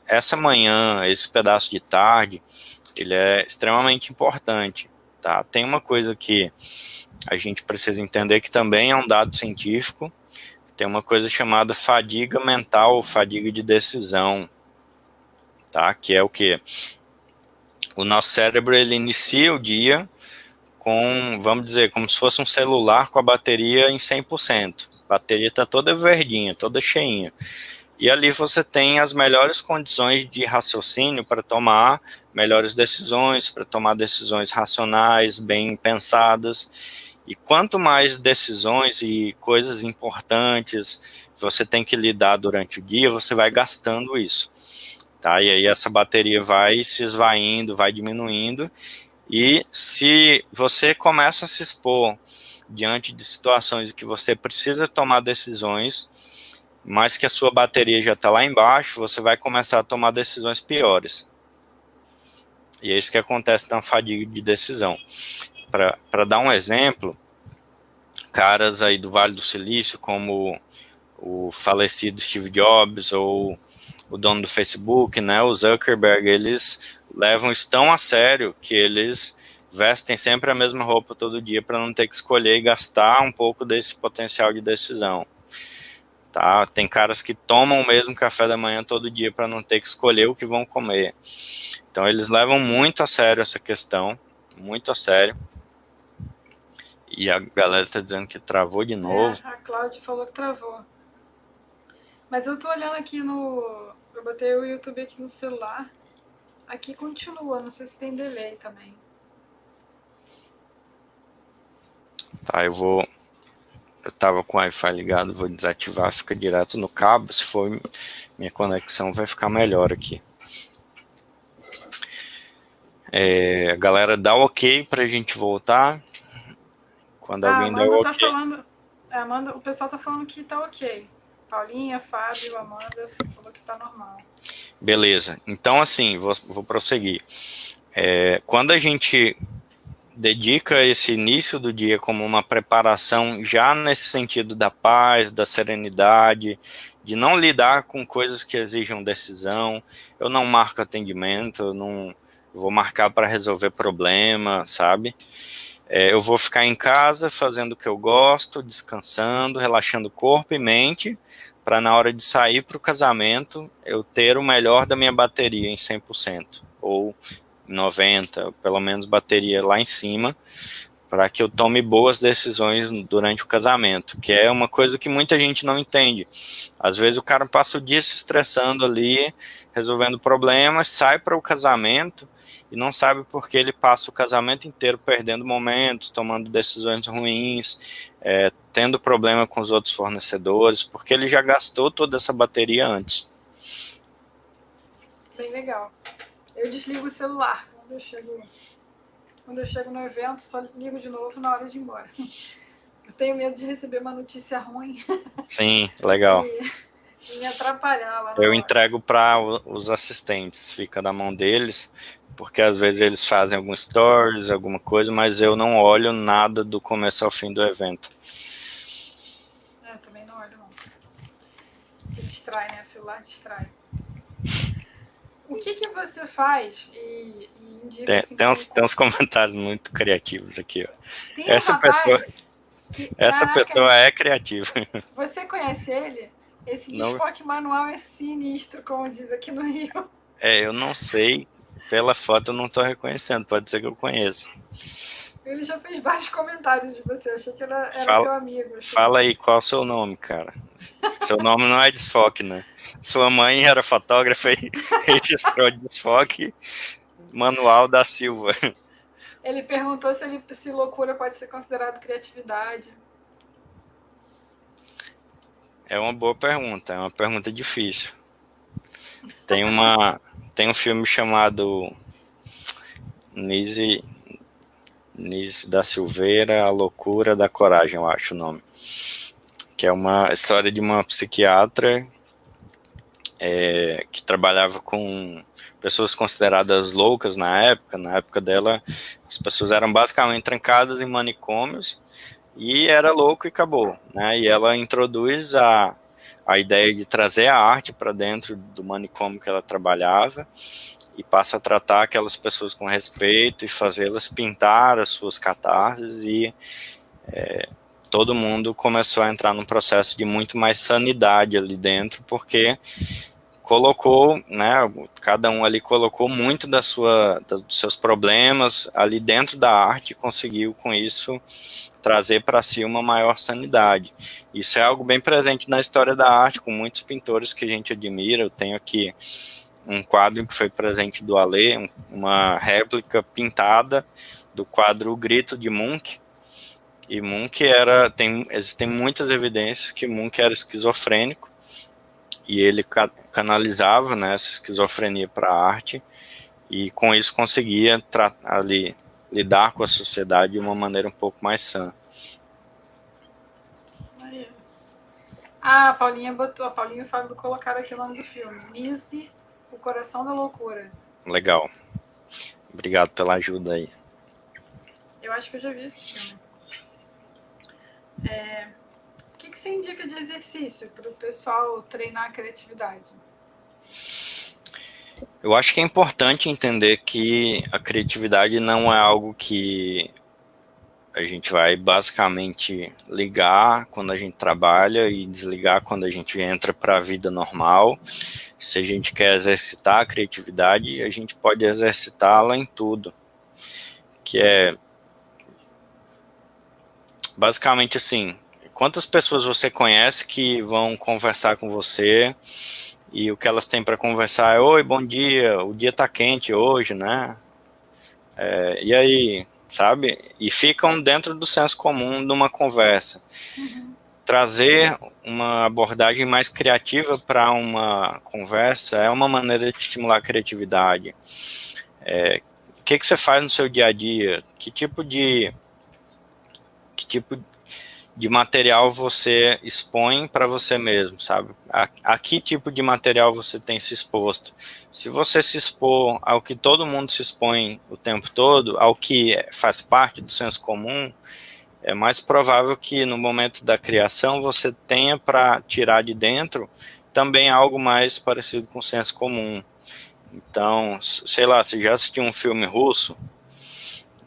Essa manhã, esse pedaço de tarde, ele é extremamente importante, tá? Tem uma coisa que a gente precisa entender que também é um dado científico, tem uma coisa chamada fadiga mental ou fadiga de decisão, tá? Que é o quê? O nosso cérebro, ele inicia o dia com, vamos dizer, como se fosse um celular com a bateria em 100%. A bateria está toda verdinha, toda cheinha. E ali você tem as melhores condições de raciocínio para tomar melhores decisões, para tomar decisões racionais, bem pensadas. E quanto mais decisões e coisas importantes você tem que lidar durante o dia, você vai gastando isso. Tá? E aí essa bateria vai se esvaindo, vai diminuindo. E se você começa a se expor diante de situações em que você precisa tomar decisões, mas que a sua bateria já está lá embaixo, você vai começar a tomar decisões piores. E é isso que acontece na fadiga de decisão. Para dar um exemplo, caras aí do Vale do Silício, como o falecido Steve Jobs ou o dono do Facebook, né, o Zuckerberg, eles levam isso tão a sério que eles vestem sempre a mesma roupa todo dia para não ter que escolher e gastar um pouco desse potencial de decisão. Tá? Tem caras que tomam o mesmo café da manhã todo dia para não ter que escolher o que vão comer. Então eles levam muito a sério essa questão, muito a sério. E a galera está dizendo que travou de novo. A Cláudia falou que travou. Mas eu tô olhando aqui no... Eu botei o YouTube aqui no celular. Aqui continua, não sei se tem delay também. Tá, eu tava com o Wi-Fi ligado, vou desativar, fica direto no cabo, se for minha conexão vai ficar melhor aqui. A galera dá ok pra gente voltar. Quando alguém der ok. Tá falando, Amanda, o pessoal tá falando que tá ok. Paulinha, Fábio, Amanda falou que tá normal. Beleza, então assim, vou prosseguir. Quando a gente dedica esse início do dia como uma preparação já nesse sentido da paz, da serenidade, de não lidar com coisas que exijam decisão, eu não marco atendimento, eu não vou marcar para resolver problema, sabe? Eu vou ficar em casa fazendo o que eu gosto, descansando, relaxando corpo e mente, para na hora de sair para o casamento, eu ter o melhor da minha bateria em 100%, ou 90%, pelo menos bateria lá em cima, para que eu tome boas decisões durante o casamento, que é uma coisa que muita gente não entende. Às vezes o cara passa o dia se estressando ali, resolvendo problemas, sai para o casamento e não sabe por que ele passa o casamento inteiro perdendo momentos, tomando decisões ruins, tendo problema com os outros fornecedores, porque ele já gastou toda essa bateria antes. Bem legal. Eu desligo o celular quando eu chego no evento, só ligo de novo na hora de ir embora. Eu tenho medo de receber uma notícia ruim. Sim, legal. E me atrapalhar lá na Eu hora. entrego para os assistentes, fica na mão deles, porque às vezes eles fazem algum stories, alguma coisa, mas eu não olho nada do começo ao fim do evento. Eu também não olho, não. Porque distrai, né? O celular distrai. O que você faz e indica assim... Tem uns comentários muito criativos aqui, ó. Tem essa pessoa é criativa. Você conhece ele? Esse desfoque manual é sinistro, como diz aqui no Rio. Eu não sei, pela foto eu não tô reconhecendo, pode ser que eu conheça. Ele já fez vários comentários de você, eu achei que era teu amigo. Assim. Fala aí, qual é o seu nome, cara? Seu nome não é desfoque, né? Sua mãe era fotógrafa e registrou desfoque manual da Silva. Ele perguntou se loucura pode ser considerado criatividade. É uma boa pergunta, é uma pergunta difícil. Tem um filme chamado Nise da Silveira, A Loucura da Coragem, eu acho o nome. Que é uma história de uma psiquiatra que trabalhava com pessoas consideradas loucas na época dela, as pessoas eram basicamente trancadas em manicômios e era louco e acabou, né? E ela introduz a ideia de trazer a arte para dentro do manicômio que ela trabalhava e passa a tratar aquelas pessoas com respeito e fazê-las pintar as suas catarses e todo mundo começou a entrar num processo de muito mais sanidade ali dentro, porque colocou, né, cada um ali colocou muito dos seus problemas ali dentro da arte e conseguiu com isso trazer para si uma maior sanidade. Isso é algo bem presente na história da arte, com muitos pintores que a gente admira. Eu tenho aqui um quadro que foi presente do Alê, uma réplica pintada do quadro O Grito de Munch, e Munch existem muitas evidências que Munch era esquizofrênico, e ele canalizava, né, essa esquizofrenia para a arte, e com isso conseguia lidar com a sociedade de uma maneira um pouco mais sã. A Paulinha e o Fábio colocaram aqui o nome do filme, Nise, O Coração da Loucura. Legal. Obrigado pela ajuda aí. Eu acho que eu já vi esse filme. O que você indica de exercício para o pessoal treinar a criatividade? Eu acho que é importante entender que a criatividade não é algo que a gente vai basicamente ligar quando a gente trabalha e desligar quando a gente entra para a vida normal. Se a gente quer exercitar a criatividade, a gente pode exercitá-la em tudo, que é basicamente assim, quantas pessoas você conhece que vão conversar com você e o que elas têm para conversar é: oi, bom dia, o dia tá quente hoje, né? E aí, sabe? E ficam dentro do senso comum de uma conversa. Trazer uma abordagem mais criativa para uma conversa é uma maneira de estimular a criatividade. O que você faz no seu dia a dia? Que tipo de material você expõe para você mesmo, sabe? A que tipo de material você tem se exposto? Se você se expor ao que todo mundo se expõe o tempo todo, ao que faz parte do senso comum, é mais provável que no momento da criação você tenha para tirar de dentro também algo mais parecido com o senso comum. Então, sei lá, você já assistiu um filme russo?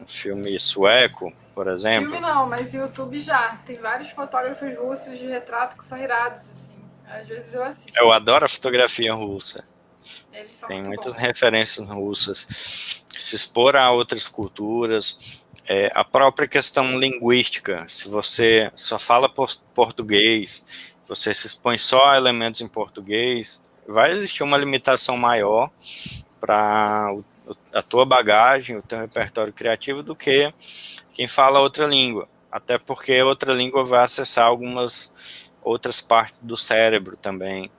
Um filme sueco, por exemplo? Filme não, mas YouTube já. Tem vários fotógrafos russos de retrato que são irados, assim. Às vezes eu assisto. Eu adoro a fotografia russa. Eles são Tem muitas bons. referências russas. Se expor a outras culturas, a própria questão linguística. Se você só fala português, você se expõe só a elementos em português, vai existir uma limitação maior para a tua bagagem, o teu repertório criativo do que quem fala outra língua. até porque outra língua vai acessar algumas outras partes do cérebro também.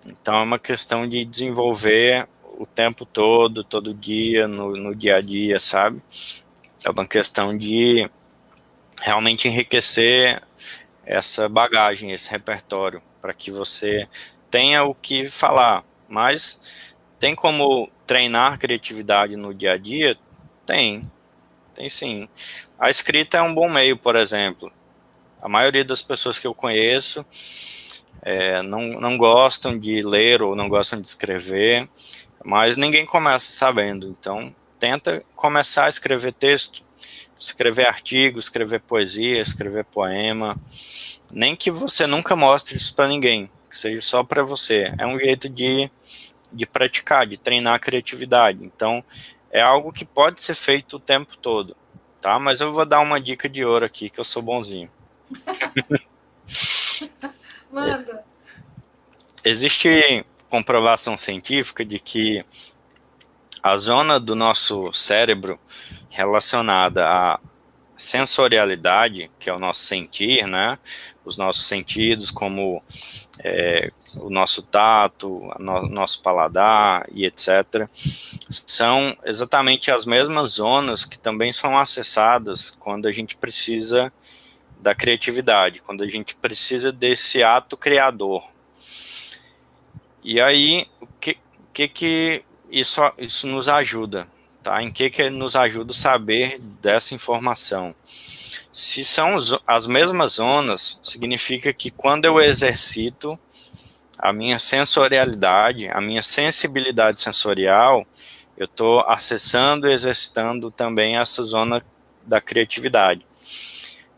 Então é uma questão de desenvolver o tempo todo dia, no dia a dia, sabe? É uma questão de realmente enriquecer essa bagagem, esse repertório, para que você tenha o que falar. Mas tem como treinar criatividade no dia a dia? Tem sim. A escrita é um bom meio, por exemplo. A maioria das pessoas que eu conheço não gostam de ler ou não gostam de escrever, mas ninguém começa sabendo. Então, tenta começar a escrever texto, escrever artigo, escrever poesia, escrever poema. Nem que você nunca mostre isso para ninguém, que seja só para você. É um jeito de praticar, de treinar a criatividade. Então, é algo que pode ser feito o tempo todo, tá? Mas eu vou dar uma dica de ouro aqui, que eu sou bonzinho. Manda. Existe comprovação científica de que a zona do nosso cérebro relacionada à sensorialidade, que é o nosso sentir, né? Os nossos sentidos, como o nosso tato, nosso paladar e etc., são exatamente as mesmas zonas que também são acessadas quando a gente precisa da criatividade, quando a gente precisa desse ato criador. E aí, o que isso nos ajuda? Tá? Em que nos ajuda saber dessa informação? Se são as mesmas zonas, significa que quando eu exercito a minha sensorialidade, a minha sensibilidade sensorial, eu estou acessando e exercitando também essa zona da criatividade.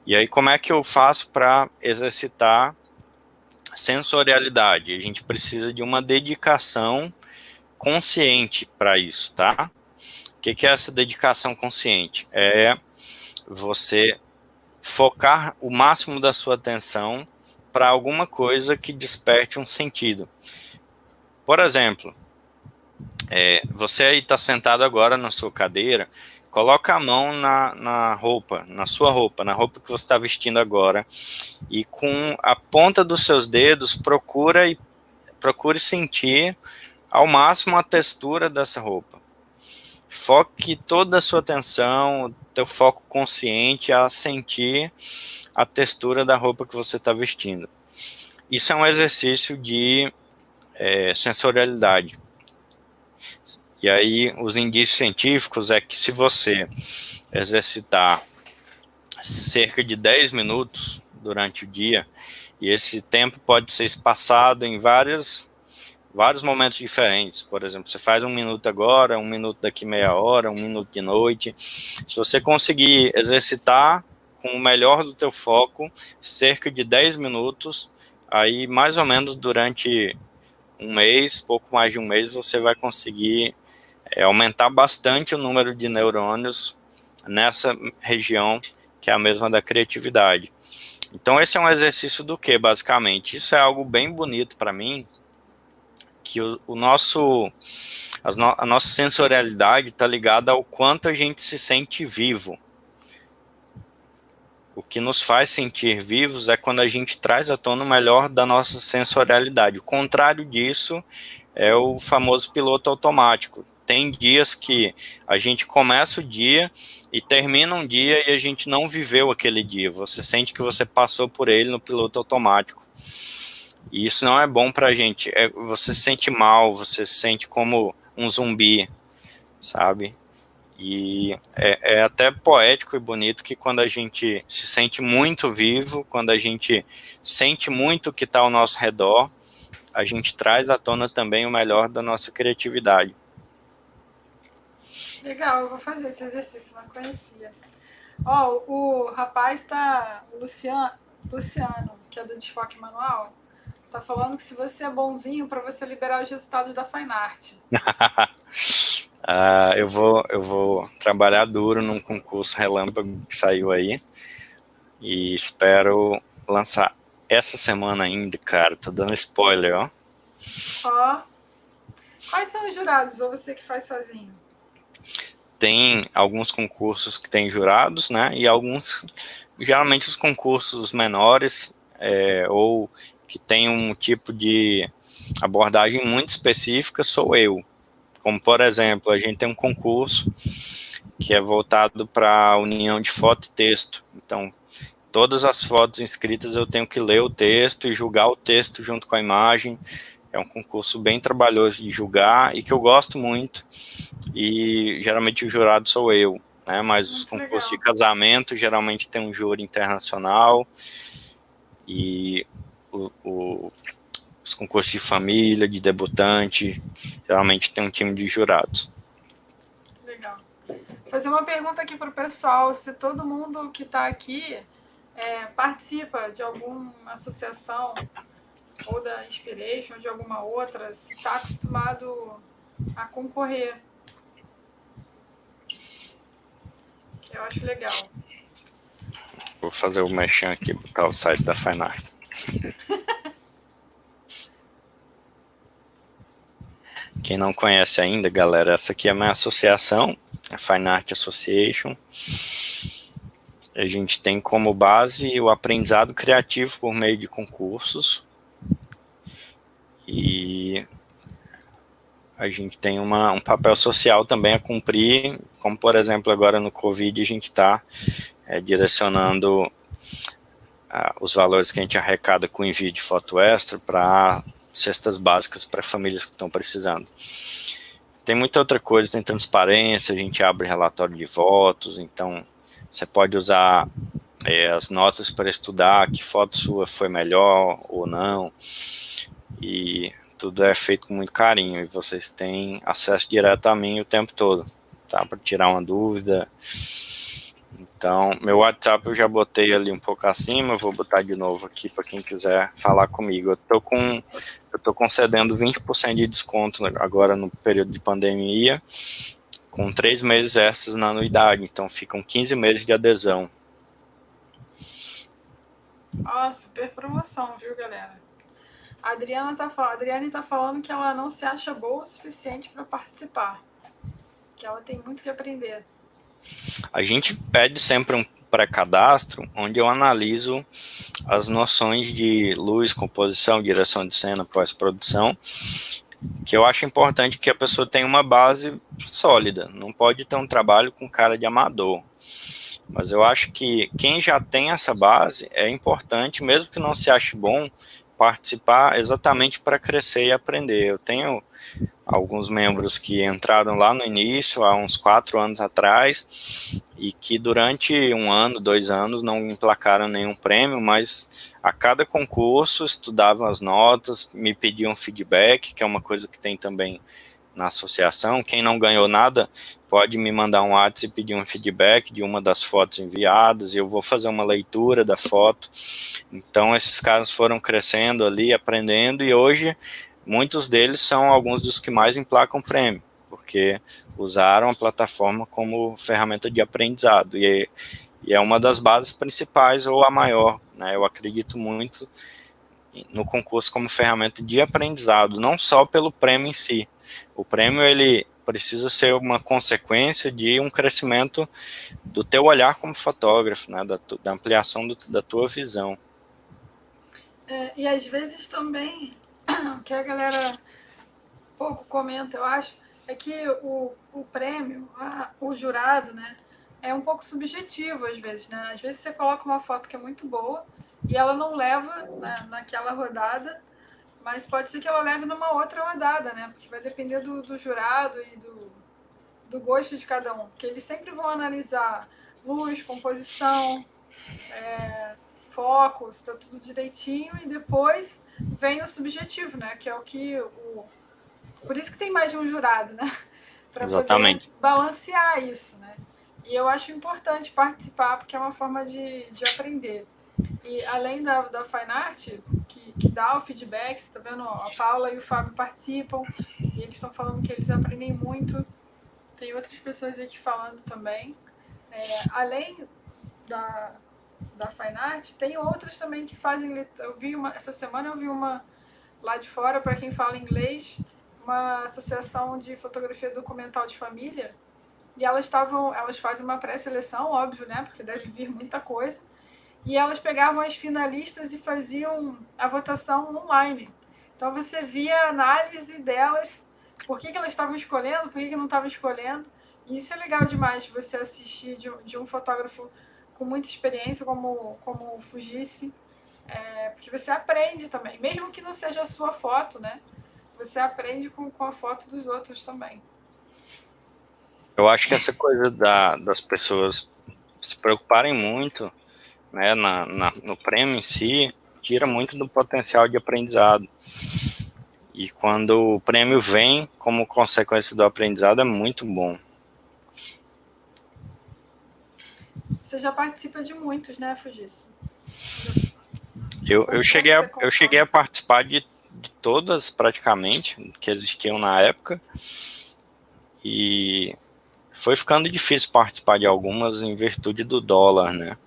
E aí, como é que eu faço para exercitar sensorialidade? A gente precisa de uma dedicação consciente para isso, tá? O que é essa dedicação consciente? É você focar o máximo da sua atenção para alguma coisa que desperte um sentido. Por exemplo, você aí está sentado agora na sua cadeira, coloca a mão na roupa, na sua roupa, na roupa que você está vestindo agora, e com a ponta dos seus dedos procure sentir ao máximo a textura dessa roupa. Foque toda a sua atenção, teu foco consciente a sentir a textura da roupa que você está vestindo. Isso é um exercício de sensorialidade. E aí, os indícios científicos é que se você exercitar cerca de 10 minutos durante o dia, e esse tempo pode ser espaçado em vários momentos diferentes. Por exemplo, você faz 1 minuto agora, 1 minuto daqui meia hora, 1 minuto de noite. Se você conseguir exercitar com o melhor do teu foco, cerca de 10 minutos, aí mais ou menos durante um mês, pouco mais de um mês, você vai conseguir aumentar bastante o número de neurônios nessa região que é a mesma da criatividade. Então esse é um exercício do que, basicamente? Isso é algo bem bonito para mim, que a nossa sensorialidade está ligada ao quanto a gente se sente vivo. O que nos faz sentir vivos é quando a gente traz à tona o melhor da nossa sensorialidade. O contrário disso é o famoso piloto automático. Tem dias que a gente começa o dia e termina um dia e a gente não viveu aquele dia. Você sente que você passou por ele no piloto automático. E isso não é bom pra gente. Você se sente mal, você se sente como um zumbi, sabe? E é até poético e bonito que quando a gente se sente muito vivo, quando a gente sente muito o que está ao nosso redor, a gente traz à tona também o melhor da nossa criatividade. Legal, eu vou fazer esse exercício, não conhecia. Ó, o rapaz tá. O Luciano, que é do Desfoque Manual, tá falando que se você é bonzinho, para você liberar os resultados da Fine Art. Eu vou trabalhar duro num concurso relâmpago que saiu aí e espero lançar essa semana ainda, cara. Tô dando spoiler, ó. Ó, quais são os jurados? Ou você que faz sozinho? tem alguns concursos que tem jurados, né? E alguns, geralmente os concursos menores, ou que tem um tipo de abordagem muito específica, sou eu. Como, por exemplo, a gente tem um concurso que é voltado para a união de foto e texto. Então, todas as fotos inscritas eu tenho que ler o texto e julgar o texto junto com a imagem. É um concurso bem trabalhoso de julgar e que eu gosto muito. E geralmente o jurado sou eu, né? Mas os concursos de casamento geralmente tem um júri internacional e os concursos de família, de debutante, geralmente tem um time de jurados. Legal. Vou fazer uma pergunta aqui para o pessoal, se todo mundo que está aqui participa de alguma associação ou da Inspiration ou de alguma outra, se está acostumado a concorrer. Eu acho legal. Vou fazer o merchan aqui, botar o site da Fine Art. Quem não conhece ainda, galera, essa aqui é a minha associação, a Fine Art Association. A gente tem como base o aprendizado criativo por meio de concursos. E a gente tem um papel social também a cumprir, como, por exemplo, agora no Covid, a gente está direcionando os valores que a gente arrecada com envio de foto extra para cestas básicas para famílias que estão precisando. Tem muita outra coisa, tem transparência, a gente abre relatório de votos, então você pode usar as notas para estudar que foto sua foi melhor ou não, e tudo é feito com muito carinho, e vocês têm acesso direto a mim o tempo todo, tá? Para tirar uma dúvida. Então, meu WhatsApp eu já botei ali um pouco acima, eu vou botar de novo aqui para quem quiser falar comigo. Eu tô concedendo 20% de desconto agora no período de pandemia, com 3 meses extras na anuidade, então ficam 15 meses de adesão. Super promoção, viu, galera? A Adriane tá falando que ela não se acha boa o suficiente para participar, que ela tem muito que aprender. A gente pede sempre um pré-cadastro, onde eu analiso as noções de luz, composição, direção de cena, pós-produção, que eu acho importante que a pessoa tenha uma base sólida, não pode ter um trabalho com cara de amador. Mas eu acho que quem já tem essa base é importante, mesmo que não se ache bom, participar exatamente para crescer e aprender. Eu tenho alguns membros que entraram lá no início, há uns 4 anos atrás, e que durante 1 ano, 2 anos não emplacaram nenhum prêmio, mas a cada concurso estudavam as notas, me pediam feedback, que é uma coisa que tem também na associação. Quem não ganhou nada pode me mandar um WhatsApp e pedir um feedback de uma das fotos enviadas, e eu vou fazer uma leitura da foto. Então esses caras foram crescendo ali, aprendendo, e hoje muitos deles são alguns dos que mais emplacam prêmio, porque usaram a plataforma como ferramenta de aprendizado, e é uma das bases principais, ou a maior, né? Eu acredito muito no concurso como ferramenta de aprendizado, não só pelo prêmio em si. O prêmio, ele precisa ser uma consequência de um crescimento do teu olhar como fotógrafo, né? Da ampliação da tua visão. E às vezes também, o que a galera pouco comenta, eu acho, é que o prêmio, o jurado, né, é um pouco subjetivo às vezes, né? Às vezes você coloca uma foto que é muito boa e ela não leva, né, naquela rodada, mas pode ser que ela leve numa outra rodada, né? Porque vai depender do jurado e do gosto de cada um. Porque eles sempre vão analisar luz, composição, focos, tá tudo direitinho, e depois vem o subjetivo, né? Que é o que por isso que tem mais de um jurado, né? Para poder balancear isso, né? E eu acho importante participar, porque é uma forma de aprender. E além da Fine Art, que dá o feedback, você tá vendo? A Paula e o Fábio participam, e eles estão falando que eles aprendem muito. Tem outras pessoas aqui falando também. Além da Fine Art, tem outras também que fazem. Essa semana eu vi uma lá de fora, para quem fala inglês, uma associação de fotografia documental de família, e elas fazem uma pré-seleção, óbvio, né? Porque deve vir muita coisa. E elas pegavam as finalistas e faziam a votação online. Então você via a análise delas, por que elas estavam escolhendo, por que não estavam escolhendo. E isso é legal demais, você assistir de um fotógrafo com muita experiência, como o Fujisi, porque você aprende também, mesmo que não seja a sua foto, né? Você aprende com a foto dos outros também. Eu acho que essa coisa das pessoas se preocuparem muito, né, no prêmio em si, tira muito do potencial de aprendizado. E quando o prêmio vem como consequência do aprendizado, é muito bom. Você já participa de muitos, né, Fujitsu? Eu cheguei a participar de todas, praticamente, que existiam na época. E foi ficando difícil participar de algumas em virtude do dólar, né?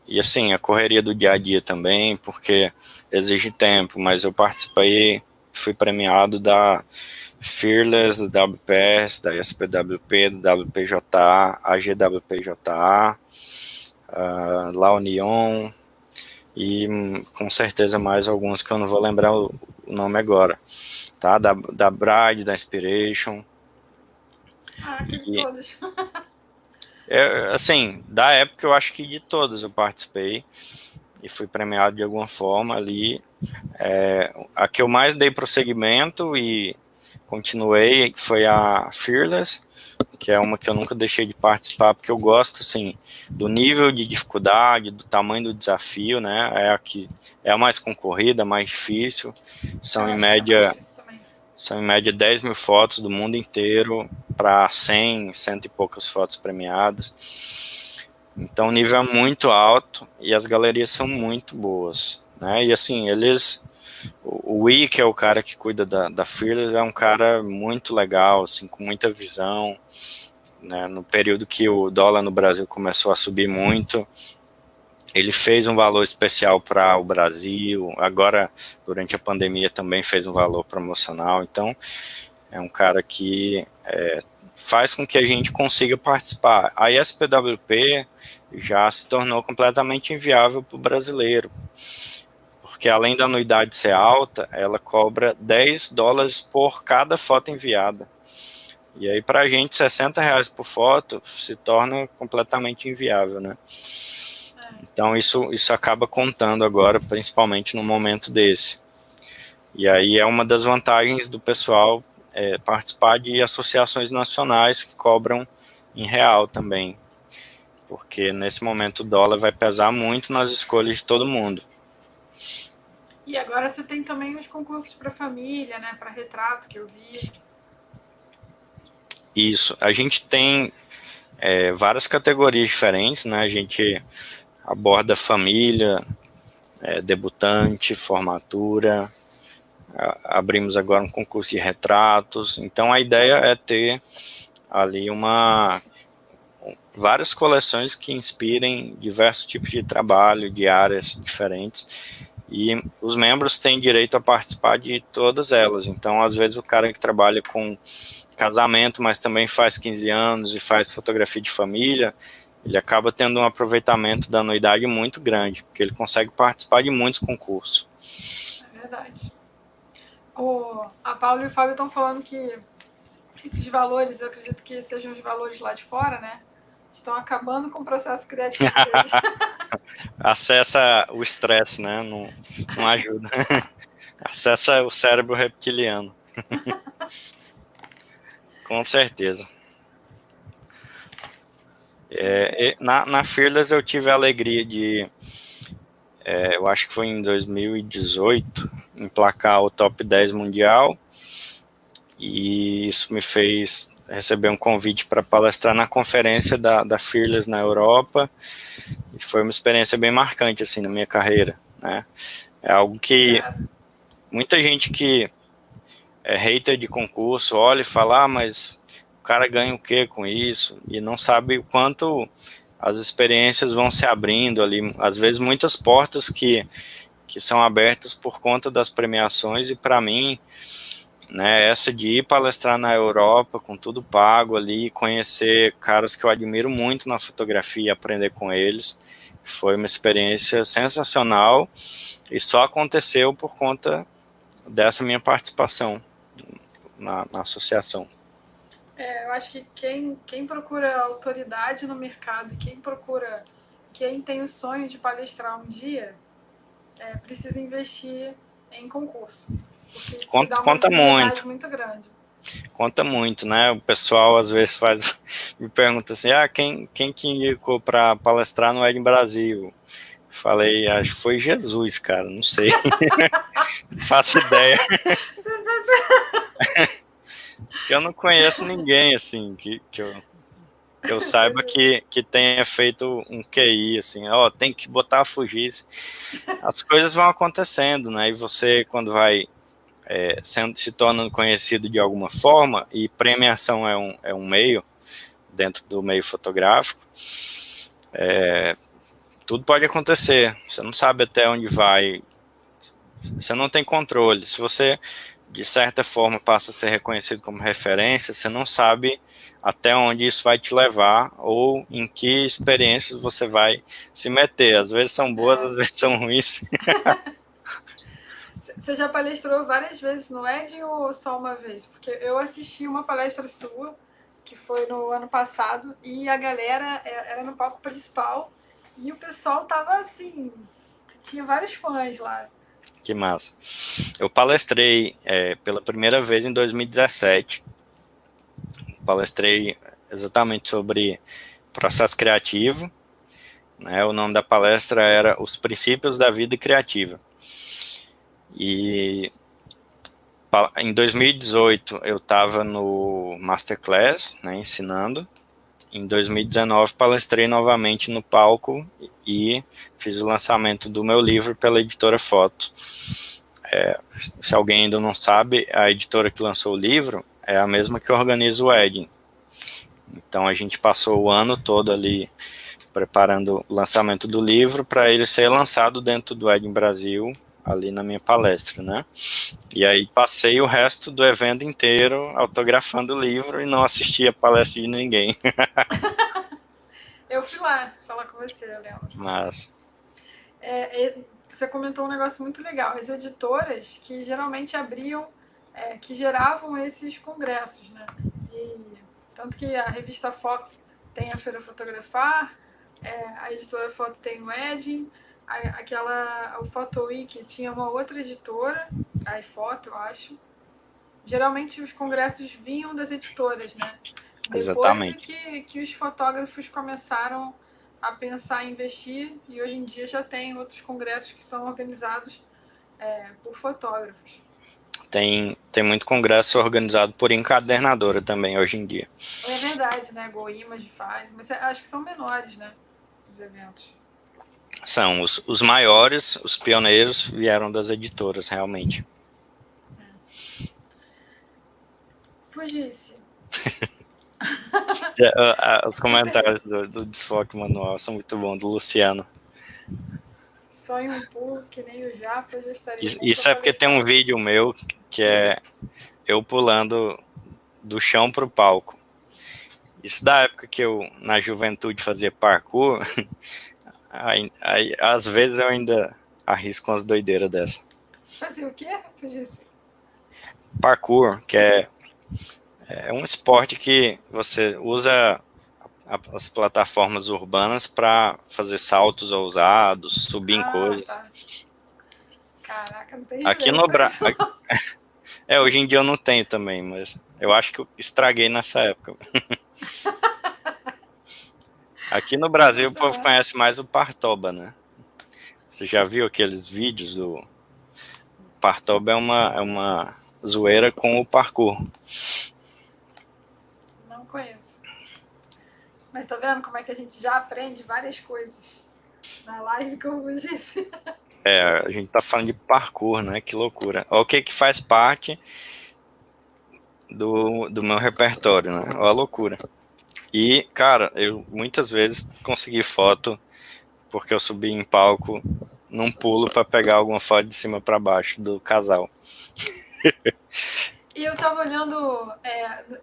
E assim, a correria do dia a dia também, porque exige tempo, mas eu participei, fui premiado da Fearless, da WPS, da SPWP, da WPJA, AGWPJA, La Union, e com certeza mais alguns que eu não vou lembrar o nome agora, tá? Da Bride, da Inspiration. De todas. Assim, da época eu acho que de todas eu participei e fui premiado de alguma forma ali. A que eu mais dei prosseguimento e continuei foi a Fearless, que é uma que eu nunca deixei de participar, porque eu gosto, assim, do nível de dificuldade, do tamanho do desafio, né? É a mais concorrida, mais difícil. São em média 10 mil fotos do mundo inteiro para 100 e poucas fotos premiadas. Então o nível é muito alto e as galerias são muito boas, né? E assim, o Wii, que é o cara que cuida da Fearless, é um cara muito legal, assim, com muita visão, né? No período que o dólar no Brasil começou a subir muito, ele fez um valor especial para o Brasil, agora durante a pandemia também fez um valor promocional, então é um cara que faz com que a gente consiga participar. A SPWP já se tornou completamente inviável para o brasileiro, porque além da anuidade ser alta, ela cobra $10 por cada foto enviada. E aí, para a gente, R$60 por foto se torna completamente inviável, né? Então, isso acaba contando agora, principalmente no momento desse. E aí é uma das vantagens do pessoal participar de associações nacionais que cobram em real também. Porque nesse momento o dólar vai pesar muito nas escolhas de todo mundo. E agora você tem também os concursos para família, né? Para retrato, que eu vi. Isso. A gente tem várias categorias diferentes, né? A gente aborda família, debutante, formatura. Abrimos agora um concurso de retratos. Então a ideia é ter ali várias coleções que inspirem diversos tipos de trabalho, de áreas diferentes. E os membros têm direito a participar de todas elas. Então, às vezes, o cara que trabalha com casamento, mas também faz 15 anos e faz fotografia de família, ele acaba tendo um aproveitamento da anuidade muito grande, porque ele consegue participar de muitos concursos. É verdade. A Paula e o Fábio estão falando que esses valores, eu acredito que sejam os valores lá de fora, né? Estão acabando com o processo criativo deles. Acessa o estresse, né? Não ajuda. Acessa o cérebro reptiliano. Com certeza. Na Fearless eu tive a alegria de, eu acho que foi em 2018, emplacar o top 10 mundial, e isso me fez receber um convite para palestrar na conferência da Fearless na Europa, e foi uma experiência bem marcante assim na minha carreira, né? É algo que muita gente que é hater de concurso olha e fala, mas o cara ganha o que com isso? E não sabe o quanto as experiências vão se abrindo ali, às vezes muitas portas que são abertas por conta das premiações, e para mim né? Essa de ir palestrar na Europa com tudo pago ali, conhecer caras que eu admiro muito na fotografia, aprender com eles, foi uma experiência sensacional e só aconteceu por conta dessa minha participação na associação. Eu acho que quem procura autoridade no mercado, quem tem o sonho de palestrar um dia, precisa investir em concurso, porque isso te dá uma visibilidade muito grande. Conta muito, né? O pessoal às vezes me pergunta assim, quem que indicou para palestrar no Ed Brasil? Falei, acho que foi Jesus, cara, não sei. Não faço ideia. Porque eu não conheço ninguém, assim, que eu saiba que tenha feito um QI, assim, tem que botar a fugir. As coisas vão acontecendo, né? E você, quando vai se tornando conhecido de alguma forma, e premiação é um meio, dentro do meio fotográfico, tudo pode acontecer. Você não sabe até onde vai, você não tem controle. Se você, de certa forma, passa a ser reconhecido como referência, você não sabe até onde isso vai te levar ou em que experiências você vai se meter. Às vezes são boas, às vezes são ruins. Você já palestrou várias vezes no Ed ou só uma vez? Porque eu assisti uma palestra sua, que foi no ano passado, e a galera era no palco principal e o pessoal tava assim, tinha vários fãs lá. Que massa. Eu palestrei pela primeira vez em 2017. Palestrei exatamente sobre processo criativo, né? O nome da palestra era Os Princípios da Vida Criativa. E em 2018 eu estava no Masterclass, né, ensinando. Em 2019 palestrei novamente no palco e fiz o lançamento do meu livro pela editora Foto. Se alguém ainda não sabe, a editora que lançou o livro é a mesma que organiza o Ed. Então a gente passou o ano todo ali preparando o lançamento do livro para ele ser lançado dentro do Ed Brasil, ali na minha palestra, né? E aí passei o resto do evento inteiro autografando o livro e não assisti a palestra de ninguém. Eu fui lá falar com você, eu lembro. Mas você comentou um negócio muito legal. As editoras que geralmente abriam, que geravam esses congressos, né? E, tanto que a revista Fox tem a Feira Fotografar, a editora Foto tem o Edging, o Photo Week tinha uma outra editora, a iFoto, eu acho. Geralmente os congressos vinham das editoras, né? exatamente. Depois que os fotógrafos começaram a pensar em investir, e hoje em dia já tem outros congressos que são organizados por fotógrafos. Tem muito congresso organizado por encadernadora também hoje em dia. É verdade, né? GoImage faz, mas acho que são menores, né? Os eventos. São os maiores, os pioneiros vieram das editoras, realmente. Fugice. Os comentários do Desfoque Manual são muito bons, do Luciano. Sonho um pulo, que nem o Japa, já estaria. Isso é porque tem um vídeo meu que é eu pulando do chão pro palco. Isso da época que eu, na juventude, fazia parkour, aí, às vezes eu ainda arrisco umas doideiras dessa. Fazia o quê? Fugice. Parkour, que é um esporte que você usa as plataformas urbanas para fazer saltos ousados, subir em coisas. Tá. Caraca, não tem aqui no Brasil. Hoje em dia eu não tenho também, mas eu acho que eu estraguei nessa época. Aqui no Brasil o povo conhece mais o Partoba, né? Você já viu aqueles vídeos do Partoba? É uma zoeira com o parkour. Não conheço. Mas tá vendo como é que a gente já aprende várias coisas na live, como eu disse. A gente tá falando de parkour, né? Que loucura. Olha o que faz parte do meu repertório, né? Olha a loucura. E, cara, eu muitas vezes consegui foto porque eu subi em palco num pulo para pegar alguma foto de cima para baixo do casal. E eu tava olhando,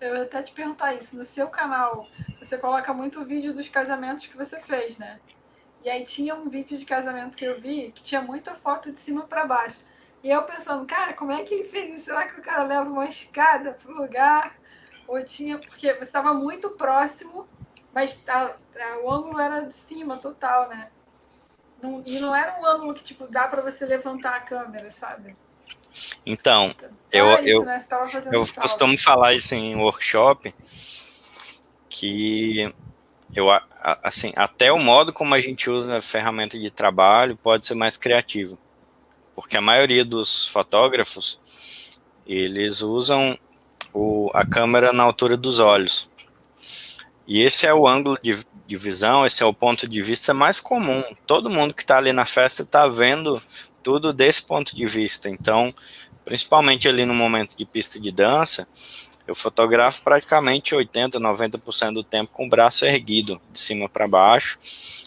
eu ia até te perguntar isso, no seu canal, você coloca muito vídeo dos casamentos que você fez, né? E aí tinha um vídeo de casamento que eu vi que tinha muita foto de cima para baixo. E eu pensando, cara, como é que ele fez isso? Será que o cara leva uma escada pro lugar? Ou tinha. Porque você estava muito próximo, mas o ângulo era de cima total, né? E não era um ângulo que, tipo, dá para você levantar a câmera, sabe? Então, Então eu, era isso, eu, né? Você estava fazendo eu um salto. costumo falar isso em workshop, que assim, até o modo como a gente usa a ferramenta de trabalho pode ser mais criativo. Porque a maioria dos fotógrafos, eles usam a câmera na altura dos olhos. E esse é o ângulo de visão, esse é o ponto de vista mais comum. Todo mundo que está ali na festa está vendo tudo desse ponto de vista. Então, principalmente ali no momento de pista de dança, eu fotografo praticamente 80, 90% do tempo com o braço erguido, de cima para baixo,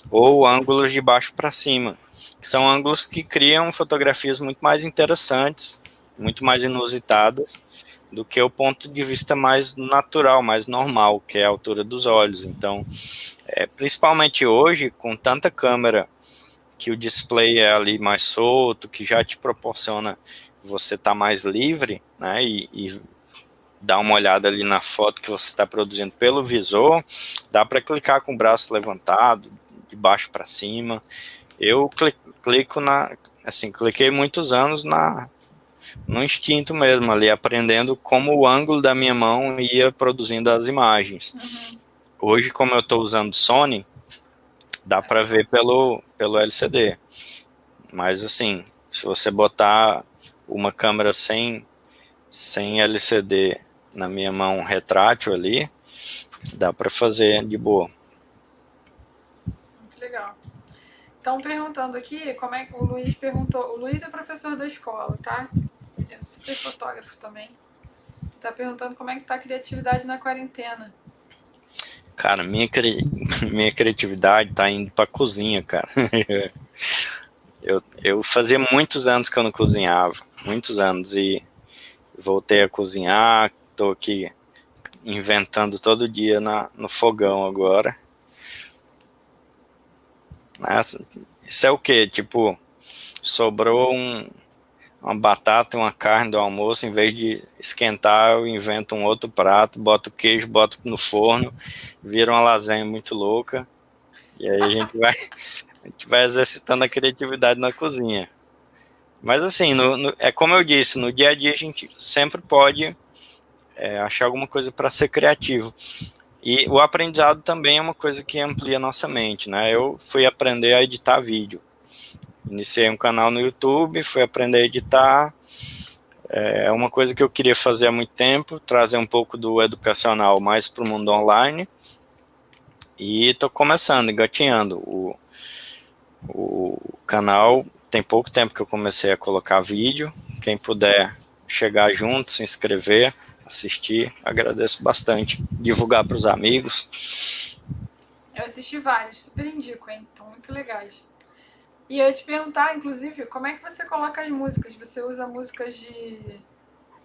ou ângulos de baixo para cima, que são ângulos que criam fotografias muito mais interessantes, muito mais inusitadas, do que o ponto de vista mais natural, mais normal, que é a altura dos olhos. Então, principalmente hoje, com tanta câmera, que o display é ali mais solto, que já te proporciona você estar mais livre, né, e dar uma olhada ali na foto que você está produzindo pelo visor, dá para clicar com o braço levantado, de baixo para cima. Eu clico assim, cliquei muitos anos no instinto mesmo, ali aprendendo como o ângulo da minha mão ia produzindo as imagens. Uhum. Hoje, como eu estou usando Sony, dá para ver pelo LCD. Mas assim, se você botar uma câmera sem LCD na minha mão retrátil ali, dá para fazer de boa. Muito legal. Estão perguntando aqui, como é que o Luiz perguntou. O Luiz é professor da escola, tá? Ele é super fotógrafo também. Tá perguntando como é que tá a criatividade na quarentena. Cara, minha criatividade tá indo pra cozinha, cara. Eu fazia muitos anos que eu não cozinhava, muitos anos, e voltei a cozinhar, tô aqui inventando todo dia no fogão agora. Isso é o quê? Tipo, sobrou uma batata e uma carne do almoço, em vez de esquentar, eu invento um outro prato, boto queijo, boto no forno, vira uma lasanha muito louca, e aí a gente vai exercitando a criatividade na cozinha. Mas assim, é como eu disse, no dia a dia a gente sempre pode achar alguma coisa para ser criativo. E o aprendizado também é uma coisa que amplia a nossa mente, né? Eu fui aprender a editar vídeo. Iniciei um canal no YouTube, fui aprender a editar. É uma coisa que eu queria fazer há muito tempo, trazer um pouco do educacional mais para o mundo online. E estou começando, engatinhando. O canal tem pouco tempo que eu comecei a colocar vídeo. Quem puder chegar junto, se inscrever, assistir, agradeço bastante. Divulgar para os amigos. Eu assisti vários, super indico, hein? Estão muito legais. E eu ia te perguntar, inclusive, como é que você coloca as músicas? Você usa músicas de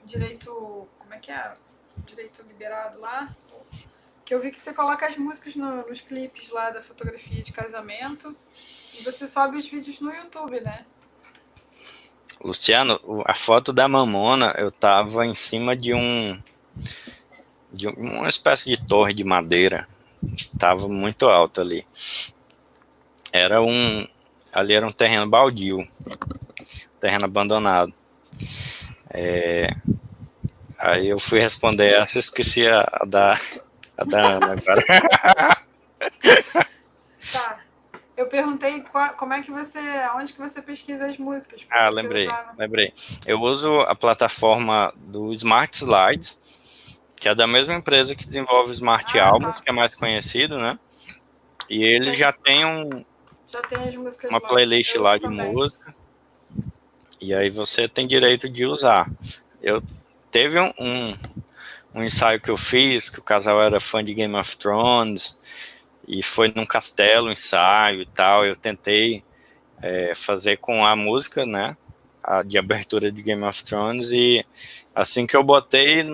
direito. Como é que é? Direito liberado lá? Que eu vi que você coloca as músicas nos clipes lá da fotografia de casamento e você sobe os vídeos no YouTube, né? Luciano, a foto da mamona, eu tava em cima de uma espécie de torre de madeira. Tava muito alto ali. Ali era um terreno baldio, terreno abandonado. Aí eu fui responder essa, esqueci a da Ana agora. Tá. Eu perguntei como é que você. Onde que você pesquisa as músicas? Ah, Você usava. lembrei. Eu uso a plataforma do Smart Slides, que é da mesma empresa que desenvolve o Smart Ah, Albums, tá. que é mais conhecido, né? E ele já tem Já tem as músicas uma lá. playlist Eu lá uso de também. música, e aí você tem direito de usar. Eu teve um ensaio que eu fiz, que o casal era fã de Game of Thrones, e foi num castelo, um ensaio e tal. Eu tentei fazer com a música, né? a de abertura de Game of Thrones, e assim que eu botei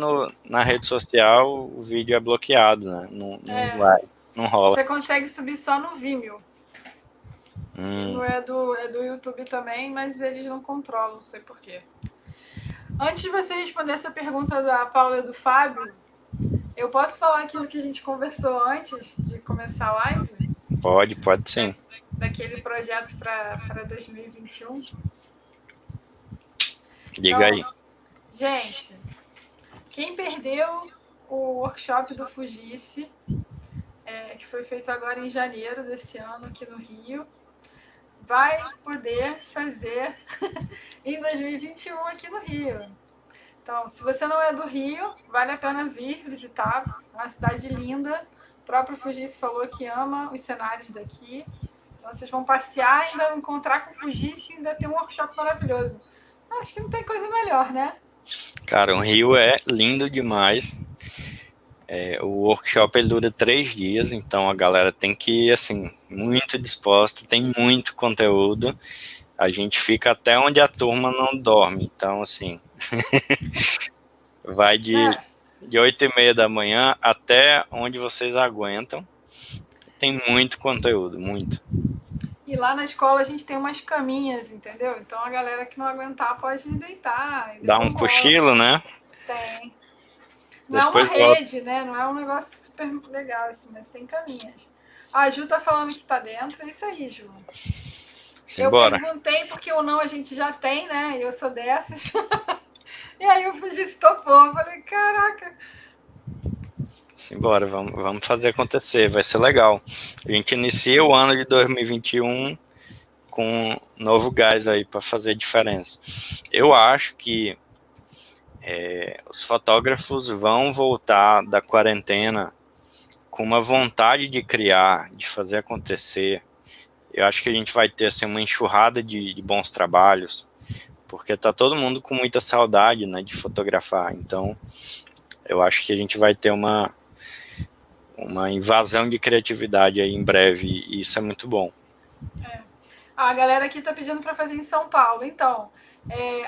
na rede social, o vídeo é bloqueado, né? Não vai, não rola. Você consegue subir só no Vimeo. Vimeo é do YouTube também, mas eles não controlam, não sei porquê. Antes de você responder essa pergunta da Paula e do Fábio, eu posso falar aquilo que a gente conversou antes de começar a live? Pode sim. Daquele projeto para 2021? Diga aí. Gente, quem perdeu o workshop do Fugice, que foi feito agora em janeiro desse ano aqui no Rio, vai poder fazer em 2021 aqui no Rio. Então, se você não é do Rio, vale a pena vir visitar. É uma cidade linda. O próprio Fugice falou que ama os cenários daqui. Então, vocês vão passear, ainda encontrar com o Fugice e ainda ter um workshop maravilhoso. Acho que não tem coisa melhor, né? Cara, o Rio é lindo demais. O workshop ele dura 3 dias, então a galera tem que ir, assim, muito disposta, tem muito conteúdo. A gente fica até onde a turma não dorme, então, assim, vai de 8h30 da manhã até onde vocês aguentam. Tem muito conteúdo, muito. E lá na escola a gente tem umas caminhas, entendeu? Então a galera que não aguentar pode deitar. Dá um cochilo, né? Tem. Não é uma rede, né? Não é um negócio super legal, assim, mas tem caminhas. A Ju tá falando que tá dentro, é isso aí, Ju. Simbora. Eu perguntei porque o não a gente já tem, né? E eu sou dessas. E aí eu Fugice topou. Eu falei, caraca. Simbora, vamos fazer acontecer, vai ser legal. A gente inicia o ano de 2021 com um novo gás aí para fazer diferença. Eu acho que os fotógrafos vão voltar da quarentena com uma vontade de criar, de fazer acontecer. Eu acho que a gente vai ter assim, uma enxurrada de bons trabalhos, porque tá todo mundo com muita saudade, né, de fotografar. Então, eu acho que a gente vai ter uma invasão de criatividade aí em breve, e isso é muito bom. A galera aqui tá pedindo para fazer em São Paulo. Então,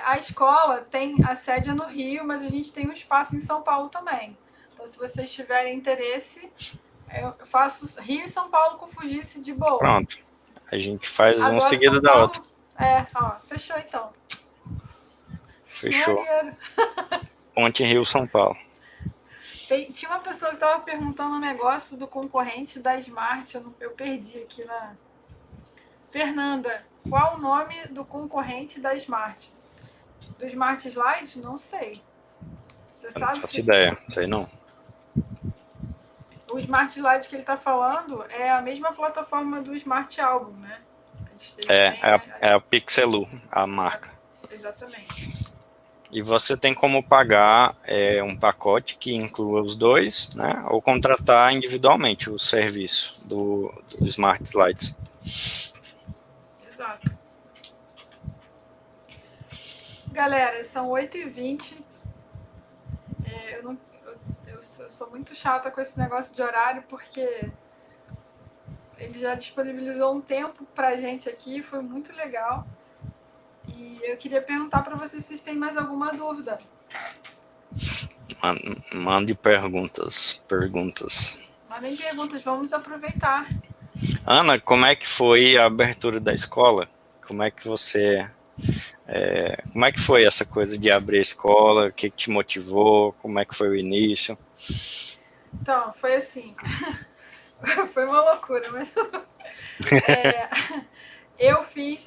a escola tem a sede no Rio, mas a gente tem um espaço em São Paulo também. Então, se vocês tiverem interesse, eu faço Rio e São Paulo com Fugice de boa. Pronto. A gente faz agora, um seguido da outra. Fechou então. Fechou. Ponte Rio, São Paulo. Tinha uma pessoa que estava perguntando um negócio do concorrente da Smart, eu perdi aqui na... Fernanda, qual o nome do concorrente da Smart? Do Smart Slide? Não sei. Você sabe? Não faço ideia, sei não. O Smart Slide que ele está falando é a mesma plataforma do Smart Album, né? É a Pixelu, a marca. Exatamente. E você tem como pagar um pacote que inclua os dois, né? Ou contratar individualmente o serviço do Smart Slides. Exato. Galera, são 8h20. Eu sou muito chata com esse negócio de horário, porque ele já disponibilizou um tempo pra gente aqui, foi muito legal. E eu queria perguntar para vocês se têm mais alguma dúvida. Mande perguntas. Mandem perguntas, vamos aproveitar. Ana, como é que foi a abertura da escola? Como é que você... como é que foi essa coisa de abrir a escola? O que te motivou? Como é que foi o início? Então, foi assim. Foi uma loucura, mas... Eu fiz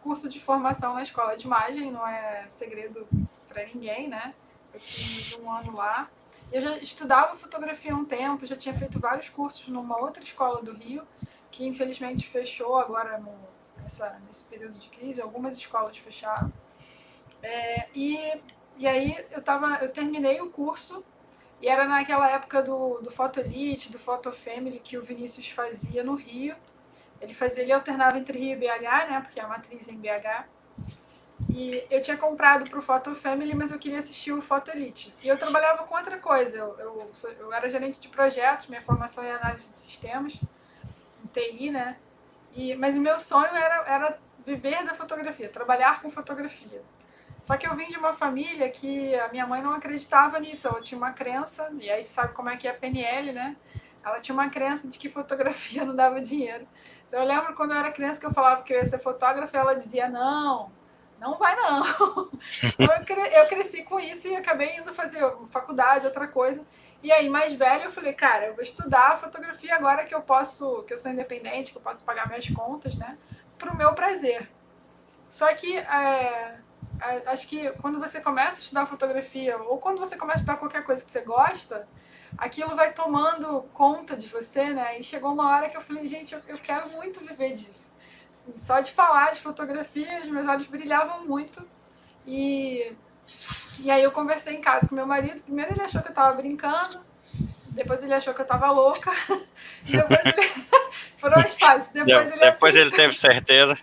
curso de formação na escola de imagem, não é segredo para ninguém, né? Eu fiz um ano lá. Eu já estudava fotografia há um tempo, já tinha feito vários cursos numa outra escola do Rio, que infelizmente fechou agora nesse período de crise, algumas escolas fecharam. E aí eu terminei o curso, e era naquela época do Photo Elite, do Photo Family, que o Vinícius fazia no Rio. Ele alternava entre Rio e BH, né? Porque a matriz é em BH. E eu tinha comprado para o Photo Family, mas eu queria assistir o Photo Elite. E eu trabalhava com outra coisa. Eu era gerente de projetos, minha formação em análise de sistemas, em TI, né? Mas o meu sonho era viver da fotografia, trabalhar com fotografia. Só que eu vim de uma família que a minha mãe não acreditava nisso, ela tinha uma crença, e aí sabe como é que é a PNL, né? Ela tinha uma crença de que fotografia não dava dinheiro. Então eu lembro quando eu era criança que eu falava que eu ia ser fotógrafa, ela dizia, não, não vai não. Então eu cresci com isso e acabei indo fazer faculdade, outra coisa. E aí, mais velho, eu falei, cara, eu vou estudar fotografia agora que que eu sou independente, que eu posso pagar minhas contas, né? Pro meu prazer. Só que acho que quando você começa a estudar fotografia, ou quando você começa a estudar qualquer coisa que você gosta, aquilo vai tomando conta de você, né? E chegou uma hora que eu falei, gente, eu quero muito viver disso. Assim, só de falar de fotografia, os meus olhos brilhavam muito. E aí eu conversei em casa com meu marido. Primeiro ele achou que eu tava brincando, depois ele achou que eu tava louca, e depois ele... Foram as fases. Depois ele teve certeza.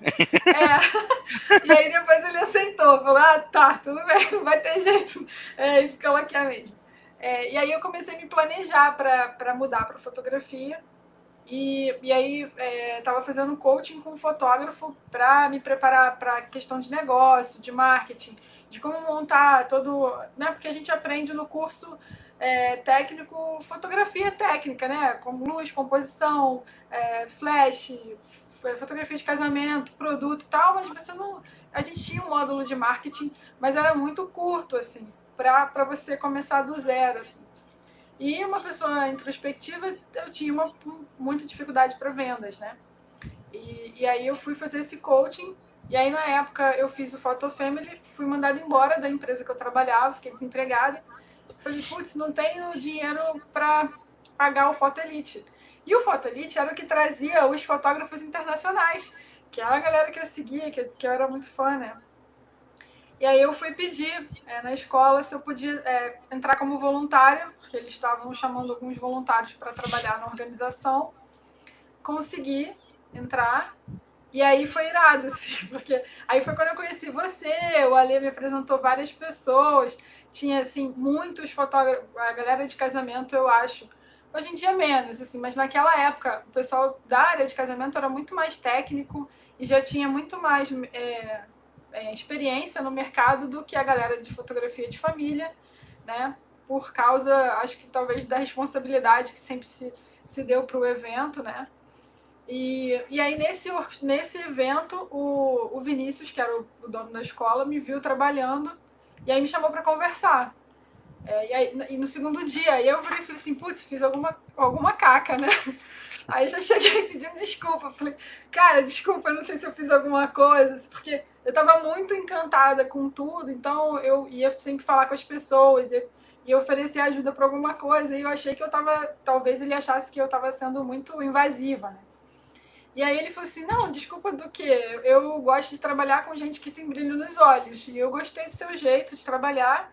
E aí depois ele aceitou. Falou, tá, tudo bem, não vai ter jeito. É isso que ela quer mesmo. E aí eu comecei a me planejar para mudar para fotografia. E aí estava fazendo coaching com um fotógrafo para me preparar para a questão de negócio, de marketing, de como montar todo... Né, porque a gente aprende no curso técnico, fotografia técnica, né? Com luz, composição, flash, fotografia de casamento, produto e tal, mas você não... A gente tinha um módulo de marketing, mas era muito curto, assim, para você começar do zero, assim. E uma pessoa introspectiva, eu tinha muita dificuldade para vendas, né? E aí eu fui fazer esse coaching, e aí na época eu fiz o Photo Family, fui mandada embora da empresa que eu trabalhava, fiquei desempregada. Falei, putz, não tenho dinheiro para pagar o Photo Elite. E o Photo Elite era o que trazia os fotógrafos internacionais, que era a galera que eu seguia, que eu era muito fã, né? E aí eu fui pedir na escola se eu podia entrar como voluntária, porque eles estavam chamando alguns voluntários para trabalhar na organização. Consegui entrar, e aí foi irado, assim, porque aí foi quando eu conheci você, o Ale me apresentou várias pessoas, tinha, assim, muitos fotógrafos, a galera de casamento, eu acho, hoje em dia menos, assim, mas naquela época o pessoal da área de casamento era muito mais técnico e já tinha muito mais experiência no mercado do que a galera de fotografia de família, né? Por causa, acho que talvez da responsabilidade que sempre se deu para o evento, né? E aí nesse evento o Vinícius, que era o dono da escola, me viu trabalhando e aí me chamou para conversar. E no segundo dia, eu falei assim, putz, fiz alguma caca, né? Aí já cheguei pedindo desculpa. Falei, cara, desculpa, eu não sei se eu fiz alguma coisa, porque eu tava muito encantada com tudo, então eu ia sempre falar com as pessoas e oferecer ajuda para alguma coisa, e eu achei que eu tava, talvez ele achasse que eu tava sendo muito invasiva, né? E aí ele falou assim, não, desculpa do quê? Eu gosto de trabalhar com gente que tem brilho nos olhos, e eu gostei do seu jeito de trabalhar.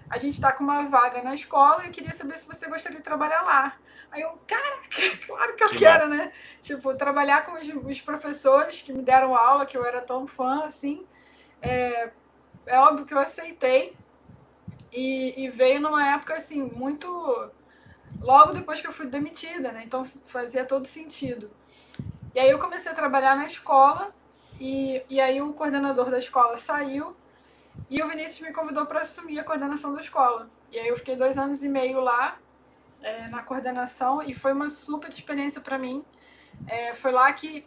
A gente tá com uma vaga na escola e eu queria saber se você gostaria de trabalhar lá. Aí eu, caraca, claro que eu quero, né? Tipo, trabalhar com os professores que me deram aula, que eu era tão fã, assim. É óbvio que eu aceitei. E veio numa época, assim, muito... Logo depois que eu fui demitida, né? Então fazia todo sentido. E aí eu comecei a trabalhar na escola e aí o coordenador da escola saiu e o Vinícius me convidou para assumir a coordenação da escola. E aí eu fiquei 2 anos e meio lá na coordenação e foi uma super experiência para mim. Foi lá que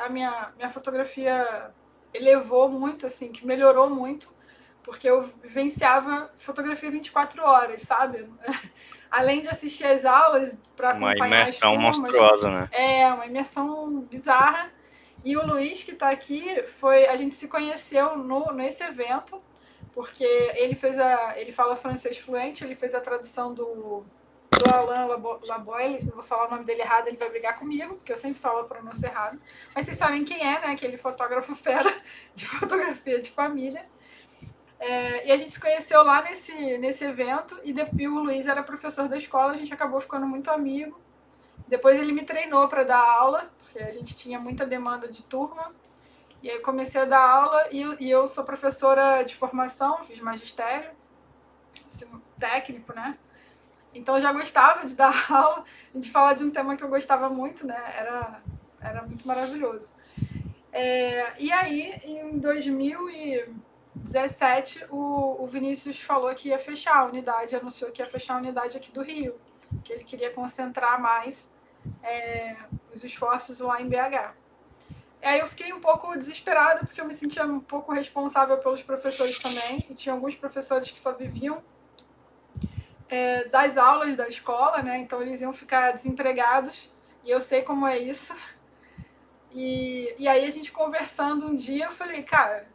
a minha fotografia elevou muito, assim, que melhorou muito, porque eu vivenciava fotografia 24 horas, sabe? Além de assistir as aulas para acompanhar as turmas. Uma imersão monstruosa, né? Uma imersão bizarra. E o Luiz, que está aqui, a gente se conheceu nesse evento, porque ele fala francês fluente, ele fez a tradução do Alain Laboile, eu vou falar o nome dele errado, ele vai brigar comigo, porque eu sempre falo a pronúncia errada. Mas vocês sabem quem é, né? Aquele fotógrafo fera de fotografia de família. E a gente se conheceu lá nesse evento, e o Luiz era professor da escola, a gente acabou ficando muito amigo. Depois ele me treinou para dar aula, porque a gente tinha muita demanda de turma. E aí eu comecei a dar aula, e eu sou professora de formação, fiz magistério, técnico, né? Então eu já gostava de dar aula e de falar de um tema que eu gostava muito, né? Era muito maravilhoso. E aí, em 2017, o Vinícius falou que ia fechar a unidade, anunciou que ia fechar a unidade aqui do Rio, que ele queria concentrar mais os esforços lá em BH. E aí eu fiquei um pouco desesperada, porque eu me sentia um pouco responsável pelos professores também, e tinha alguns professores que só viviam das aulas da escola, né? Então eles iam ficar desempregados, e eu sei como é isso. E aí a gente conversando um dia, eu falei, cara,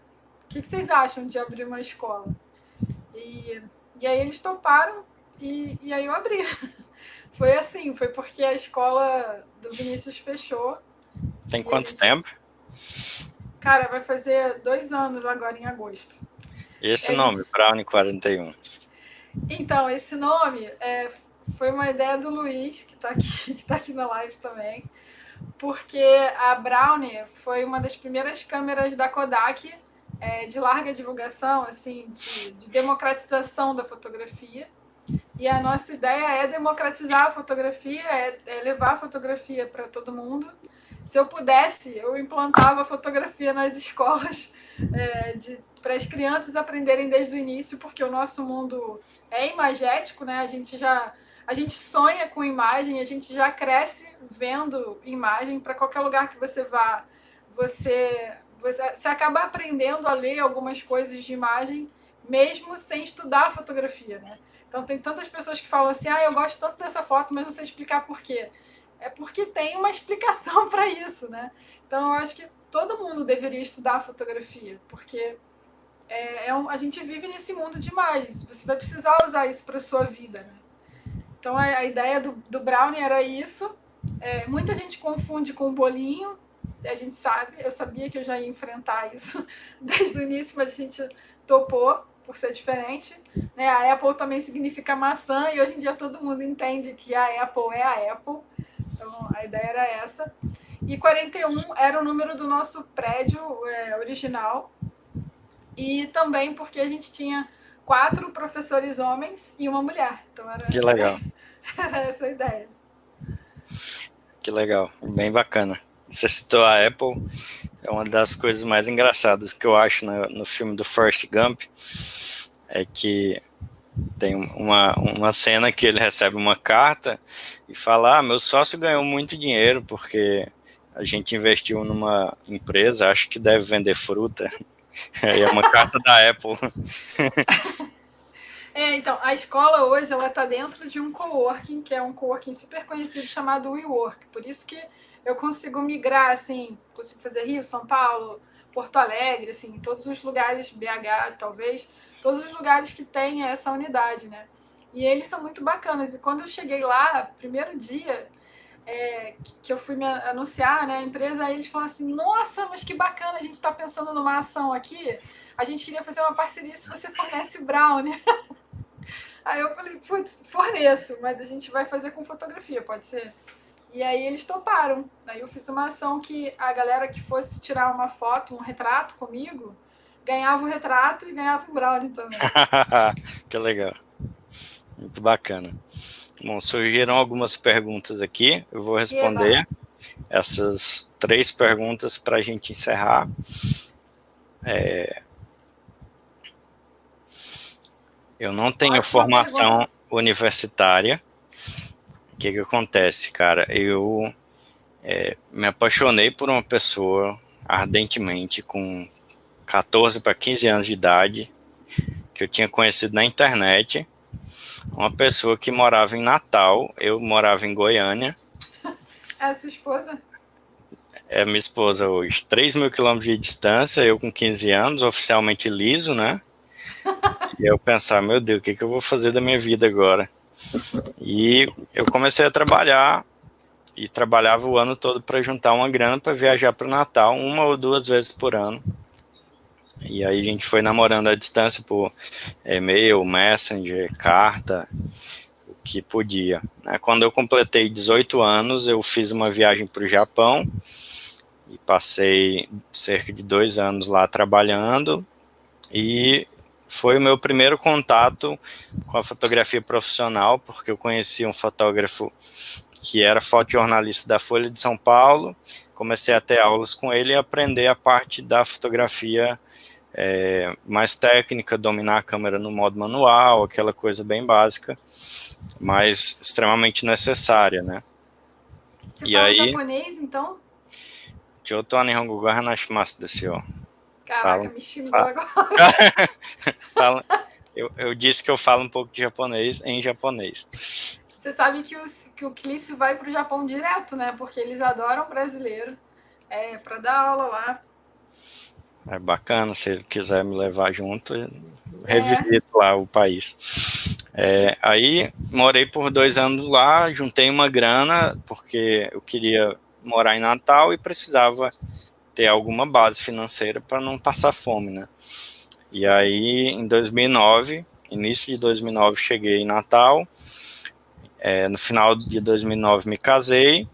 o que vocês acham de abrir uma escola? E aí eles toparam, e aí eu abri. Foi assim, foi porque a escola do Vinícius fechou. Tem quanto tempo? Cara, vai fazer 2 anos agora em agosto. Esse nome, Brownie 41. Então, esse nome foi uma ideia do Luiz, que tá aqui na live também, porque a Brownie foi uma das primeiras câmeras da Kodak de larga divulgação, assim, de democratização da fotografia. E a nossa ideia é democratizar a fotografia, é levar a fotografia para todo mundo. Se eu pudesse, eu implantava a fotografia nas escolas para as crianças aprenderem desde o início, porque o nosso mundo é imagético, né? A gente sonha com imagem, a gente já cresce vendo imagem. Para qualquer lugar que você vá, você acaba aprendendo a ler algumas coisas de imagem, mesmo sem estudar fotografia, né? Então tem tantas pessoas que falam assim, eu gosto tanto dessa foto, mas não sei explicar por quê. É porque tem uma explicação para isso, né? Então eu acho que todo mundo deveria estudar fotografia, porque a gente vive nesse mundo de imagens. Você vai precisar usar isso para sua vida, né? Então a ideia do Brownie era isso. Muita gente confunde com bolinho. A gente sabe, eu sabia que eu já ia enfrentar isso desde o início, mas a gente topou por ser diferente. Né? A Apple também significa maçã, e hoje em dia todo mundo entende que a Apple é a Apple. Então a ideia era essa. E 41 era o número do nosso prédio original. E também porque a gente tinha 4 professores homens e uma mulher. Então Que legal. Era essa a ideia. Que legal, bem bacana. Você citou a Apple, é uma das coisas mais engraçadas que eu acho no filme do Forrest Gump, é que tem uma cena que ele recebe uma carta e fala, meu sócio ganhou muito dinheiro porque a gente investiu numa empresa, acho que deve vender fruta. É uma carta da Apple. Então, a escola hoje ela está dentro de um coworking, que é um coworking super conhecido chamado WeWork. Por isso que eu consigo migrar, assim, consigo fazer Rio, São Paulo, Porto Alegre, assim, todos os lugares, BH talvez, todos os lugares que tem essa unidade, né? E eles são muito bacanas. E quando eu cheguei lá, primeiro dia que eu fui me anunciar, né, a empresa, aí eles falaram assim, nossa, mas que bacana, a gente está pensando numa ação aqui, a gente queria fazer uma parceria se você fornece brownie. Aí eu falei, putz, forneço, mas a gente vai fazer com fotografia, pode ser? E aí eles toparam. Aí eu fiz uma ação que a galera que fosse tirar uma foto, um retrato comigo, ganhava o retrato e ganhava um brownie também. Que legal. Muito bacana. Bom, surgiram algumas perguntas aqui, eu vou responder essas 3 perguntas para a gente encerrar. Eu não tenho formação universitária. O que acontece, cara? Eu me apaixonei por uma pessoa ardentemente com 14 para 15 anos de idade, que eu tinha conhecido na internet. Uma pessoa que morava em Natal, eu morava em Goiânia. É a sua esposa? É minha esposa hoje. 3.000 quilômetros de distância, eu com 15 anos, oficialmente liso, né? E eu pensar, meu Deus, o que eu vou fazer da minha vida agora? E eu comecei a trabalhar, e trabalhava o ano todo para juntar uma grana para viajar para o Natal, 1 ou 2 vezes por ano. E aí a gente foi namorando à distância por e-mail, messenger, carta, o que podia. Quando eu completei 18 anos, eu fiz uma viagem para o Japão e passei cerca de 2 anos lá trabalhando, e foi o meu primeiro contato com a fotografia profissional, porque eu conheci um fotógrafo que era fotojornalista da Folha de São Paulo, comecei a ter aulas com ele e aprender a parte da fotografia mais técnica, dominar a câmera no modo manual, aquela coisa bem básica, mas extremamente necessária, né? Você fala japonês, então? Choto Nihongo ga hanashimasu desu yo. Caraca, me xingou agora. Eu disse que eu falo um pouco de japonês em japonês. Você sabe que o Clício vai para o Japão direto, né? Porque eles adoram brasileiro. Para dar aula lá. É bacana, se ele quiser me levar junto, revisito lá o país. Aí morei por 2 anos lá, juntei uma grana, porque eu queria morar em Natal e precisava ter alguma base financeira para não passar fome, né? E aí, em 2009, início de 2009, cheguei em Natal. No final de 2009 me casei.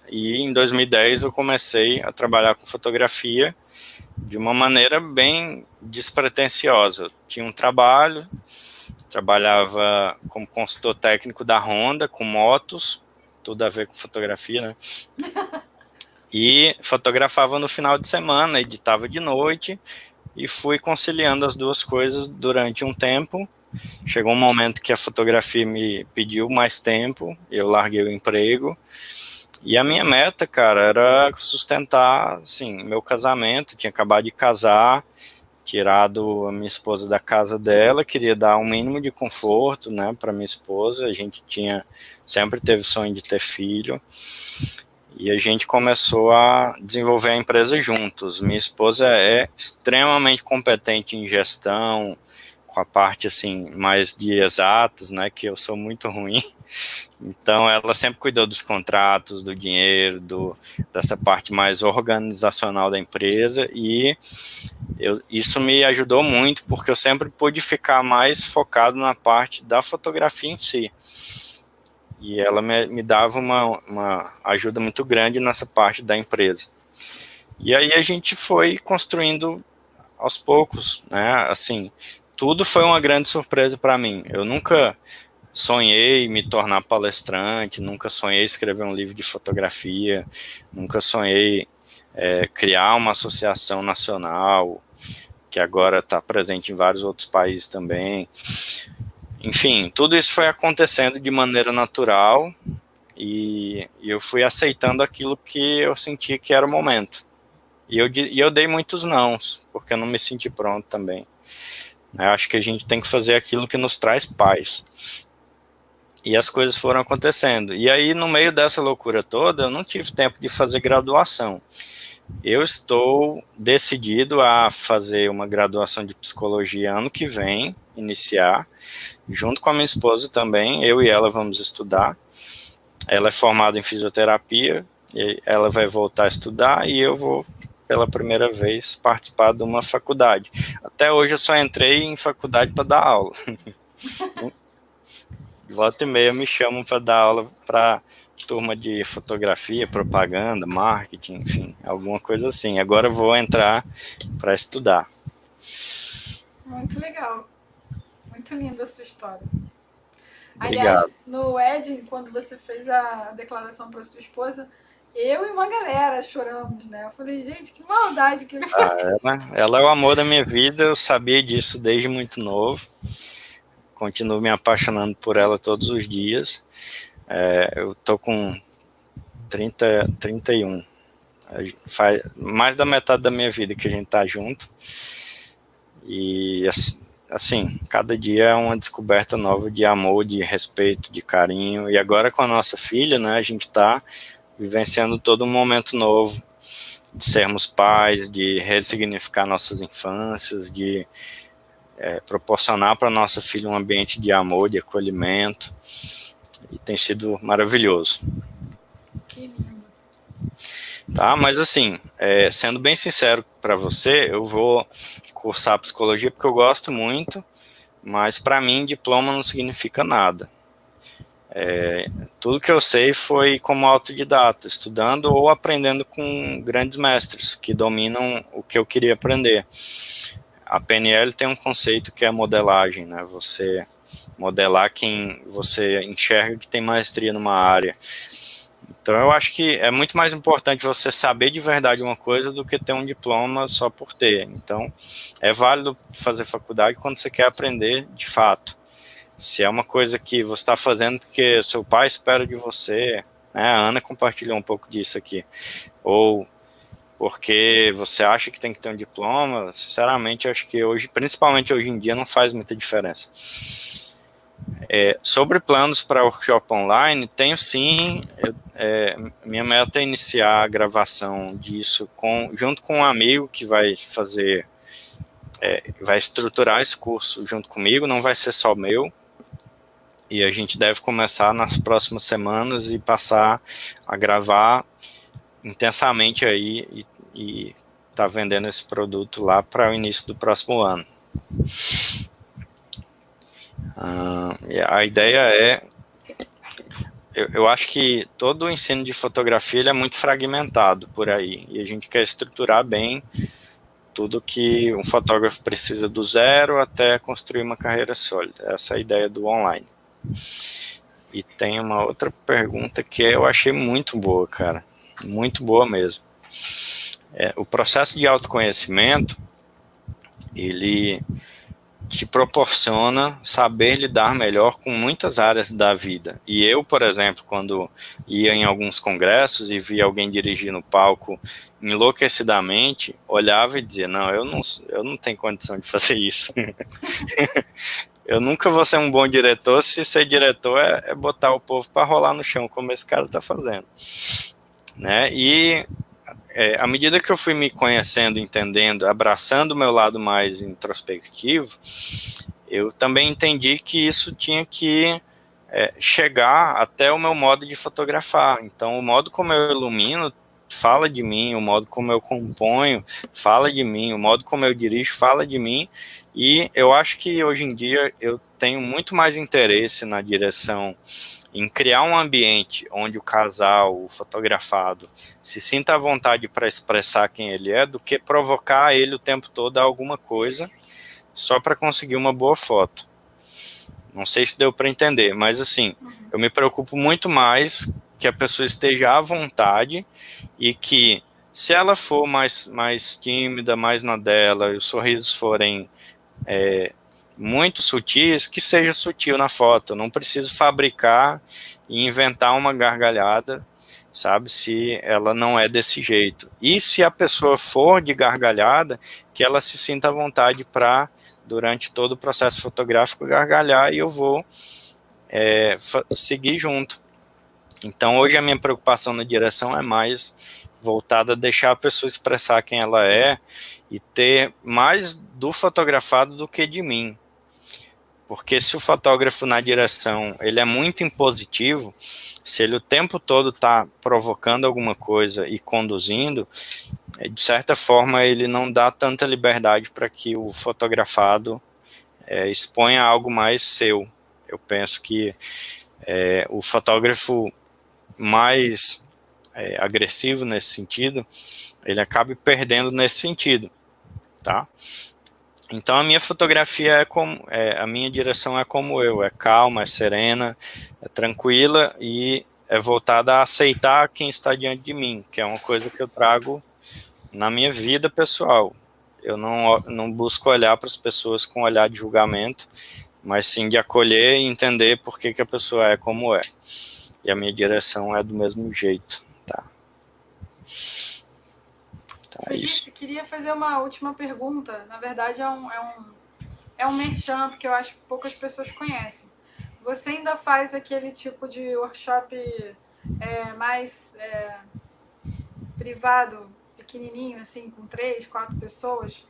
E em 2010 eu comecei a trabalhar com fotografia de uma maneira bem despretensiosa. Eu tinha um trabalho, trabalhava como consultor técnico da Honda, com motos, tudo a ver com fotografia, né? E fotografava no final de semana, editava de noite e fui conciliando as duas coisas durante um tempo. Chegou um momento que a fotografia me pediu mais tempo, eu larguei o emprego. E a minha meta, cara, era sustentar, assim, meu casamento. Tinha acabado de casar, tirado a minha esposa da casa dela, queria dar um mínimo de conforto, né, para minha esposa. A gente sempre teve sonho de ter filho. E a gente começou a desenvolver a empresa juntos. Minha esposa é extremamente competente em gestão, com a parte assim mais de exatas, né, que eu sou muito ruim. Então ela sempre cuidou dos contratos, do dinheiro, dessa parte mais organizacional da empresa, e isso me ajudou muito, porque eu sempre pude ficar mais focado na parte da fotografia em si. E ela me dava uma ajuda muito grande nessa parte da empresa. E aí a gente foi construindo aos poucos, né? Assim, tudo foi uma grande surpresa para mim. Eu nunca sonhei me tornar palestrante, nunca sonhei escrever um livro de fotografia, nunca sonhei criar uma associação nacional, que agora está presente em vários outros países também. Enfim, tudo isso foi acontecendo de maneira natural e eu fui aceitando aquilo que eu senti que era o momento. E eu dei muitos nãos, porque eu não me senti pronto também. Eu acho que a gente tem que fazer aquilo que nos traz paz. E as coisas foram acontecendo. E aí, no meio dessa loucura toda, eu não tive tempo de fazer graduação. Eu estou decidido a fazer uma graduação de psicologia ano que vem, iniciar, junto com a minha esposa também. Eu e ela vamos estudar. Ela é formada em fisioterapia, e ela vai voltar a estudar e eu vou, pela primeira vez, participar de uma faculdade. Até hoje eu só entrei em faculdade para dar aula. Volta e meia me chamam para dar aula para turma de fotografia, propaganda, marketing, enfim, alguma coisa assim. Agora eu vou entrar para estudar. Muito legal. Muito linda a sua história. Obrigado. Aliás, no Ed, quando você fez a declaração para sua esposa, eu e uma galera choramos, né? Eu falei, gente, que maldade que ele fez. Ela é o amor da minha vida, eu sabia disso desde muito novo. Continuo me apaixonando por ela todos os dias. Eu tô com 31. Faz mais da metade da minha vida que a gente tá junto. E assim, cada dia é uma descoberta nova de amor, de respeito, de carinho. E agora com a nossa filha, né, a gente tá vivenciando todo um momento novo de sermos pais, de ressignificar nossas infâncias, de proporcionar para nossa filha um ambiente de amor, de acolhimento, e tem sido maravilhoso. Que lindo. Tá, mas assim, sendo bem sincero para você, eu vou cursar psicologia porque eu gosto muito, mas para mim diploma não significa nada. Tudo que eu sei foi como autodidata, estudando ou aprendendo com grandes mestres que dominam o que eu queria aprender. A PNL tem um conceito que é a modelagem, né? Você modelar quem você enxerga que tem maestria numa área. Então eu acho que é muito mais importante você saber de verdade uma coisa do que ter um diploma só por ter. Então é válido fazer faculdade quando você quer aprender de fato. Se é uma coisa que você está fazendo porque seu pai espera de você, né? A Ana compartilhou um pouco disso aqui. Ou porque você acha que tem que ter um diploma, sinceramente, acho que hoje, principalmente hoje em dia, não faz muita diferença. Sobre planos para workshop online, tenho sim. Minha meta é iniciar a gravação disso junto com um amigo que vai fazer, vai estruturar esse curso junto comigo, não vai ser só meu. E a gente deve começar nas próximas semanas e passar a gravar intensamente aí e tá vendendo esse produto lá para o início do próximo ano. A ideia é, eu acho que todo o ensino de fotografia ele é muito fragmentado por aí, e a gente quer estruturar bem tudo que um fotógrafo precisa do zero até construir uma carreira sólida. Essa é a ideia do online. E tem uma outra pergunta que eu achei muito boa, cara, muito boa mesmo. O processo de autoconhecimento, ele te proporciona saber lidar melhor com muitas áreas da vida. E eu, por exemplo, quando ia em alguns congressos e via alguém dirigir no palco enlouquecidamente, olhava e dizia, não, eu não tenho condição de fazer isso. Eu nunca vou ser um bom diretor se ser diretor é botar o povo para rolar no chão, como esse cara está fazendo. Né? E à medida que eu fui me conhecendo, entendendo, abraçando o meu lado mais introspectivo, eu também entendi que isso tinha que chegar até o meu modo de fotografar. Então, o modo como eu ilumino fala de mim, o modo como eu componho fala de mim, o modo como eu dirijo fala de mim, e eu acho que hoje em dia eu tenho muito mais interesse na direção em criar um ambiente onde o casal, o fotografado, se sinta à vontade para expressar quem ele é, do que provocar ele o tempo todo a alguma coisa só para conseguir uma boa foto. Não sei se deu para entender, mas assim, eu me preocupo muito mais que a pessoa esteja à vontade e que, se ela for mais tímida, mais na dela, e os sorrisos forem muito sutis, que seja sutil na foto. Não preciso fabricar e inventar uma gargalhada, sabe, se ela não é desse jeito. E se a pessoa for de gargalhada, que ela se sinta à vontade para, durante todo o processo fotográfico, gargalhar, e eu vou seguir junto. Então, hoje a minha preocupação na direção é mais voltada a deixar a pessoa expressar quem ela é e ter mais do fotografado do que de mim. Porque se o fotógrafo na direção ele é muito impositivo, se ele o tempo todo está provocando alguma coisa e conduzindo, de certa forma ele não dá tanta liberdade para que o fotografado exponha algo mais seu. Eu penso que o fotógrafo mais agressivo nesse sentido, ele acaba perdendo nesse sentido, tá? Então a minha fotografia a minha direção é como eu, é calma, é serena, é tranquila e é voltada a aceitar quem está diante de mim, que é uma coisa que eu trago na minha vida pessoal. Eu não busco olhar para as pessoas com olhar de julgamento, mas sim de acolher e entender por que a pessoa é como é. E a minha direção é do mesmo jeito, tá? Fugice, queria fazer uma última pergunta. Na verdade, é um merchan, porque eu acho que poucas pessoas conhecem. Você ainda faz aquele tipo de workshop mais privado, pequenininho, assim, com 3, 4 pessoas?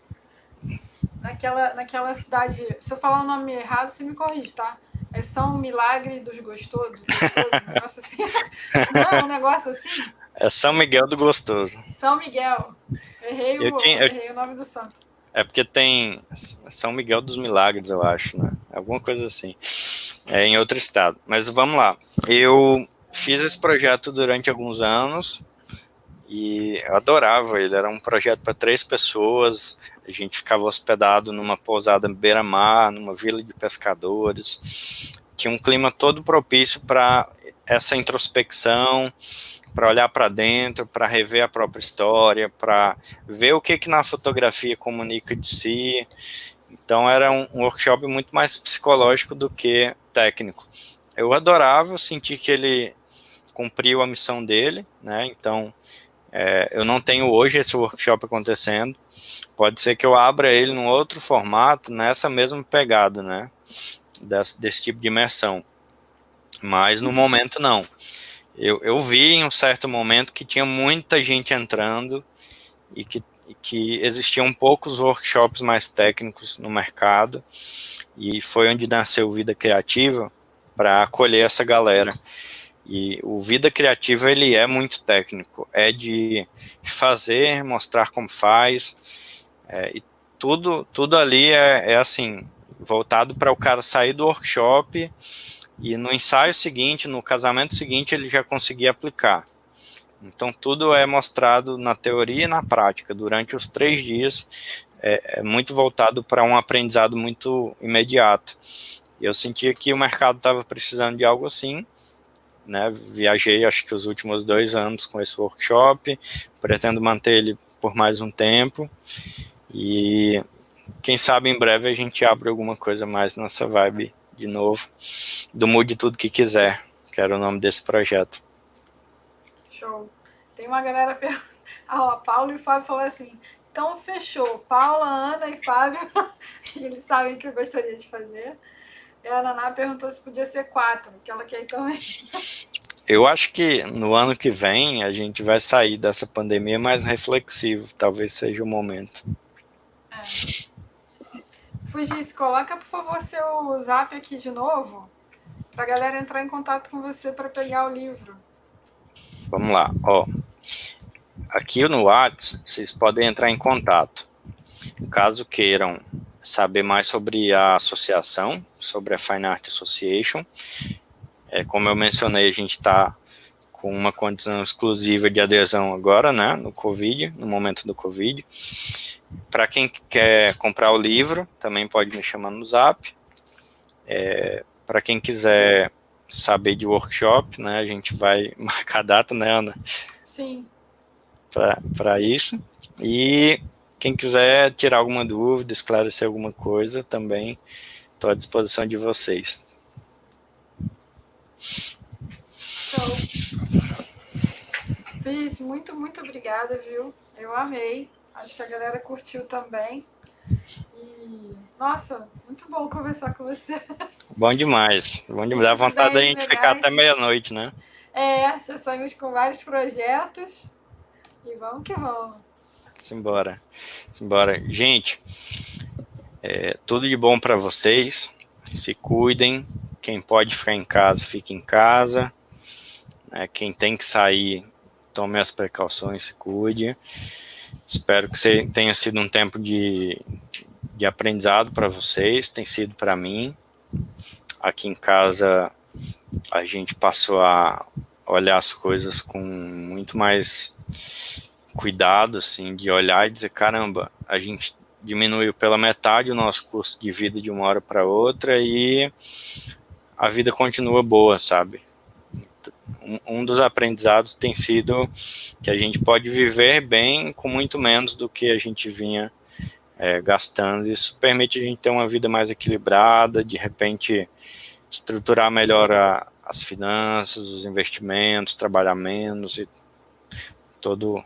Naquela cidade... Se eu falar o nome errado, você me corrige, tá? É São Milagre dos Gostosos, um negócio assim. Não é um negócio assim? É São Miguel do Gostoso. São Miguel. Errei o nome do santo. É porque tem São Miguel dos Milagres, eu acho, né? Alguma coisa assim. É em outro estado. Mas vamos lá. Eu fiz esse projeto durante alguns anos e eu adorava ele. Era um projeto para 3 pessoas. A gente ficava hospedado numa pousada beira-mar, numa vila de pescadores. Tinha um clima todo propício para essa introspecção, para olhar para dentro, para rever a própria história, para ver o que na fotografia comunica de si. Então era um workshop muito mais psicológico do que técnico. Eu adorava, senti que ele cumpriu a missão dele, né? Então eu não tenho hoje esse workshop acontecendo. Pode ser que eu abra ele num outro formato, nessa mesma pegada, né? Desse tipo de imersão. Mas no momento não. Eu vi em um certo momento que tinha muita gente entrando e que existiam poucos workshops mais técnicos no mercado, e foi onde nasceu o Vida Criativa para acolher essa galera. E o Vida Criativa, ele é muito técnico, é de fazer, mostrar como faz, e tudo ali é assim, voltado para o cara sair do workshop e no ensaio seguinte, no casamento seguinte, ele já conseguir aplicar. Então tudo é mostrado na teoria e na prática durante os 3 dias, é muito voltado para um aprendizado muito imediato. Eu sentia que o mercado estava precisando de algo assim, né? Viajei acho que os últimos 2 anos com esse workshop, pretendo manter ele por mais um tempo, e quem sabe em breve a gente abre alguma coisa mais nessa vibe de novo, do Mude Tudo Que Quiser, que era o nome desse projeto. Show. Tem uma galera perguntando. Ah, Paulo e o Fábio falaram assim: então fechou. Paula, Ana e Fábio, eles sabem que eu gostaria de fazer. E a Naná perguntou se podia ser 4, que ela quer ir também. Eu acho que no ano que vem a gente vai sair dessa pandemia mais reflexivo, talvez seja o momento. Fugis, coloca por favor seu zap aqui de novo, pra galera entrar em contato com você para pegar o livro. Vamos lá, ó. Aqui no WhatsApp vocês podem entrar em contato. Caso queiram saber mais sobre a associação, sobre a Fine Art Association, como eu mencionei, a gente está com uma condição exclusiva de adesão agora, né, no momento do Covid. Para quem quer comprar o livro, também pode me chamar no Zap. Para quem quiser saber de workshop, né, a gente vai marcar a data, né, Ana? Sim. Para isso. E quem quiser tirar alguma dúvida, esclarecer alguma coisa, também estou à disposição de vocês. Show. Fiz, muito obrigada, viu? Eu amei. Acho que a galera curtiu também. E, nossa, muito bom conversar com você. Bom demais. Bom demais. Dá vontade da gente ficar até meia-noite, né? Já saímos com vários projetos. E vamos que vamos. Simbora. Gente, tudo de bom para vocês. Se cuidem. Quem pode ficar em casa, fique em casa. Quem tem que sair, tome as precauções, se cuide. Espero que tenha sido um tempo de aprendizado para vocês, tem sido para mim. Aqui em casa a gente passou a olhar as coisas com muito mais cuidado, assim, de olhar e dizer, caramba, a gente diminuiu pela metade o nosso custo de vida de uma hora para outra e a vida continua boa, sabe? Um dos aprendizados tem sido que a gente pode viver bem com muito menos do que a gente vinha gastando. Isso permite a gente ter uma vida mais equilibrada, de repente estruturar melhor as finanças, os investimentos, trabalhar menos, e toda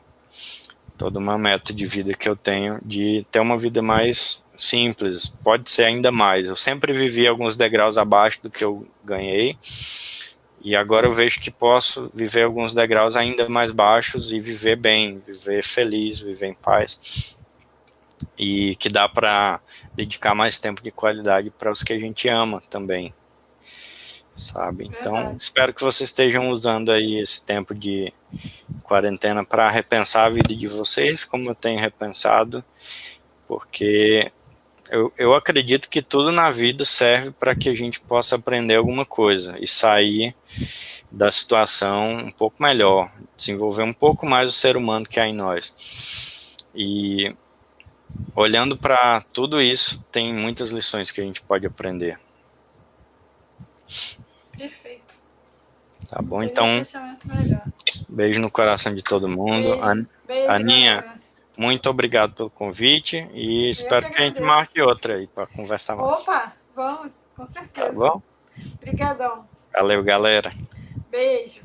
uma meta de vida que eu tenho de ter uma vida mais simples, pode ser ainda mais. Eu sempre vivi alguns degraus abaixo do que eu ganhei, e agora eu vejo que posso viver alguns degraus ainda mais baixos e viver bem, viver feliz, viver em paz, e que dá para dedicar mais tempo de qualidade para os que a gente ama também, sabe? Então, espero que vocês estejam usando aí esse tempo de quarentena para repensar a vida de vocês, como eu tenho repensado, porque eu acredito que tudo na vida serve para que a gente possa aprender alguma coisa e sair da situação um pouco melhor, desenvolver um pouco mais o ser humano que há em nós. E olhando para tudo isso, tem muitas lições que a gente pode aprender. Perfeito. Tá bom? Seria Então, um fechamento melhor. beijo no coração de todo mundo. Beijo, Aninha, galera. muito obrigado pelo convite e espero que a gente agradeço. marque outra aí para conversar mais. Opa, vamos, com certeza. Tá bom? Obrigadão. Valeu, galera. Beijo.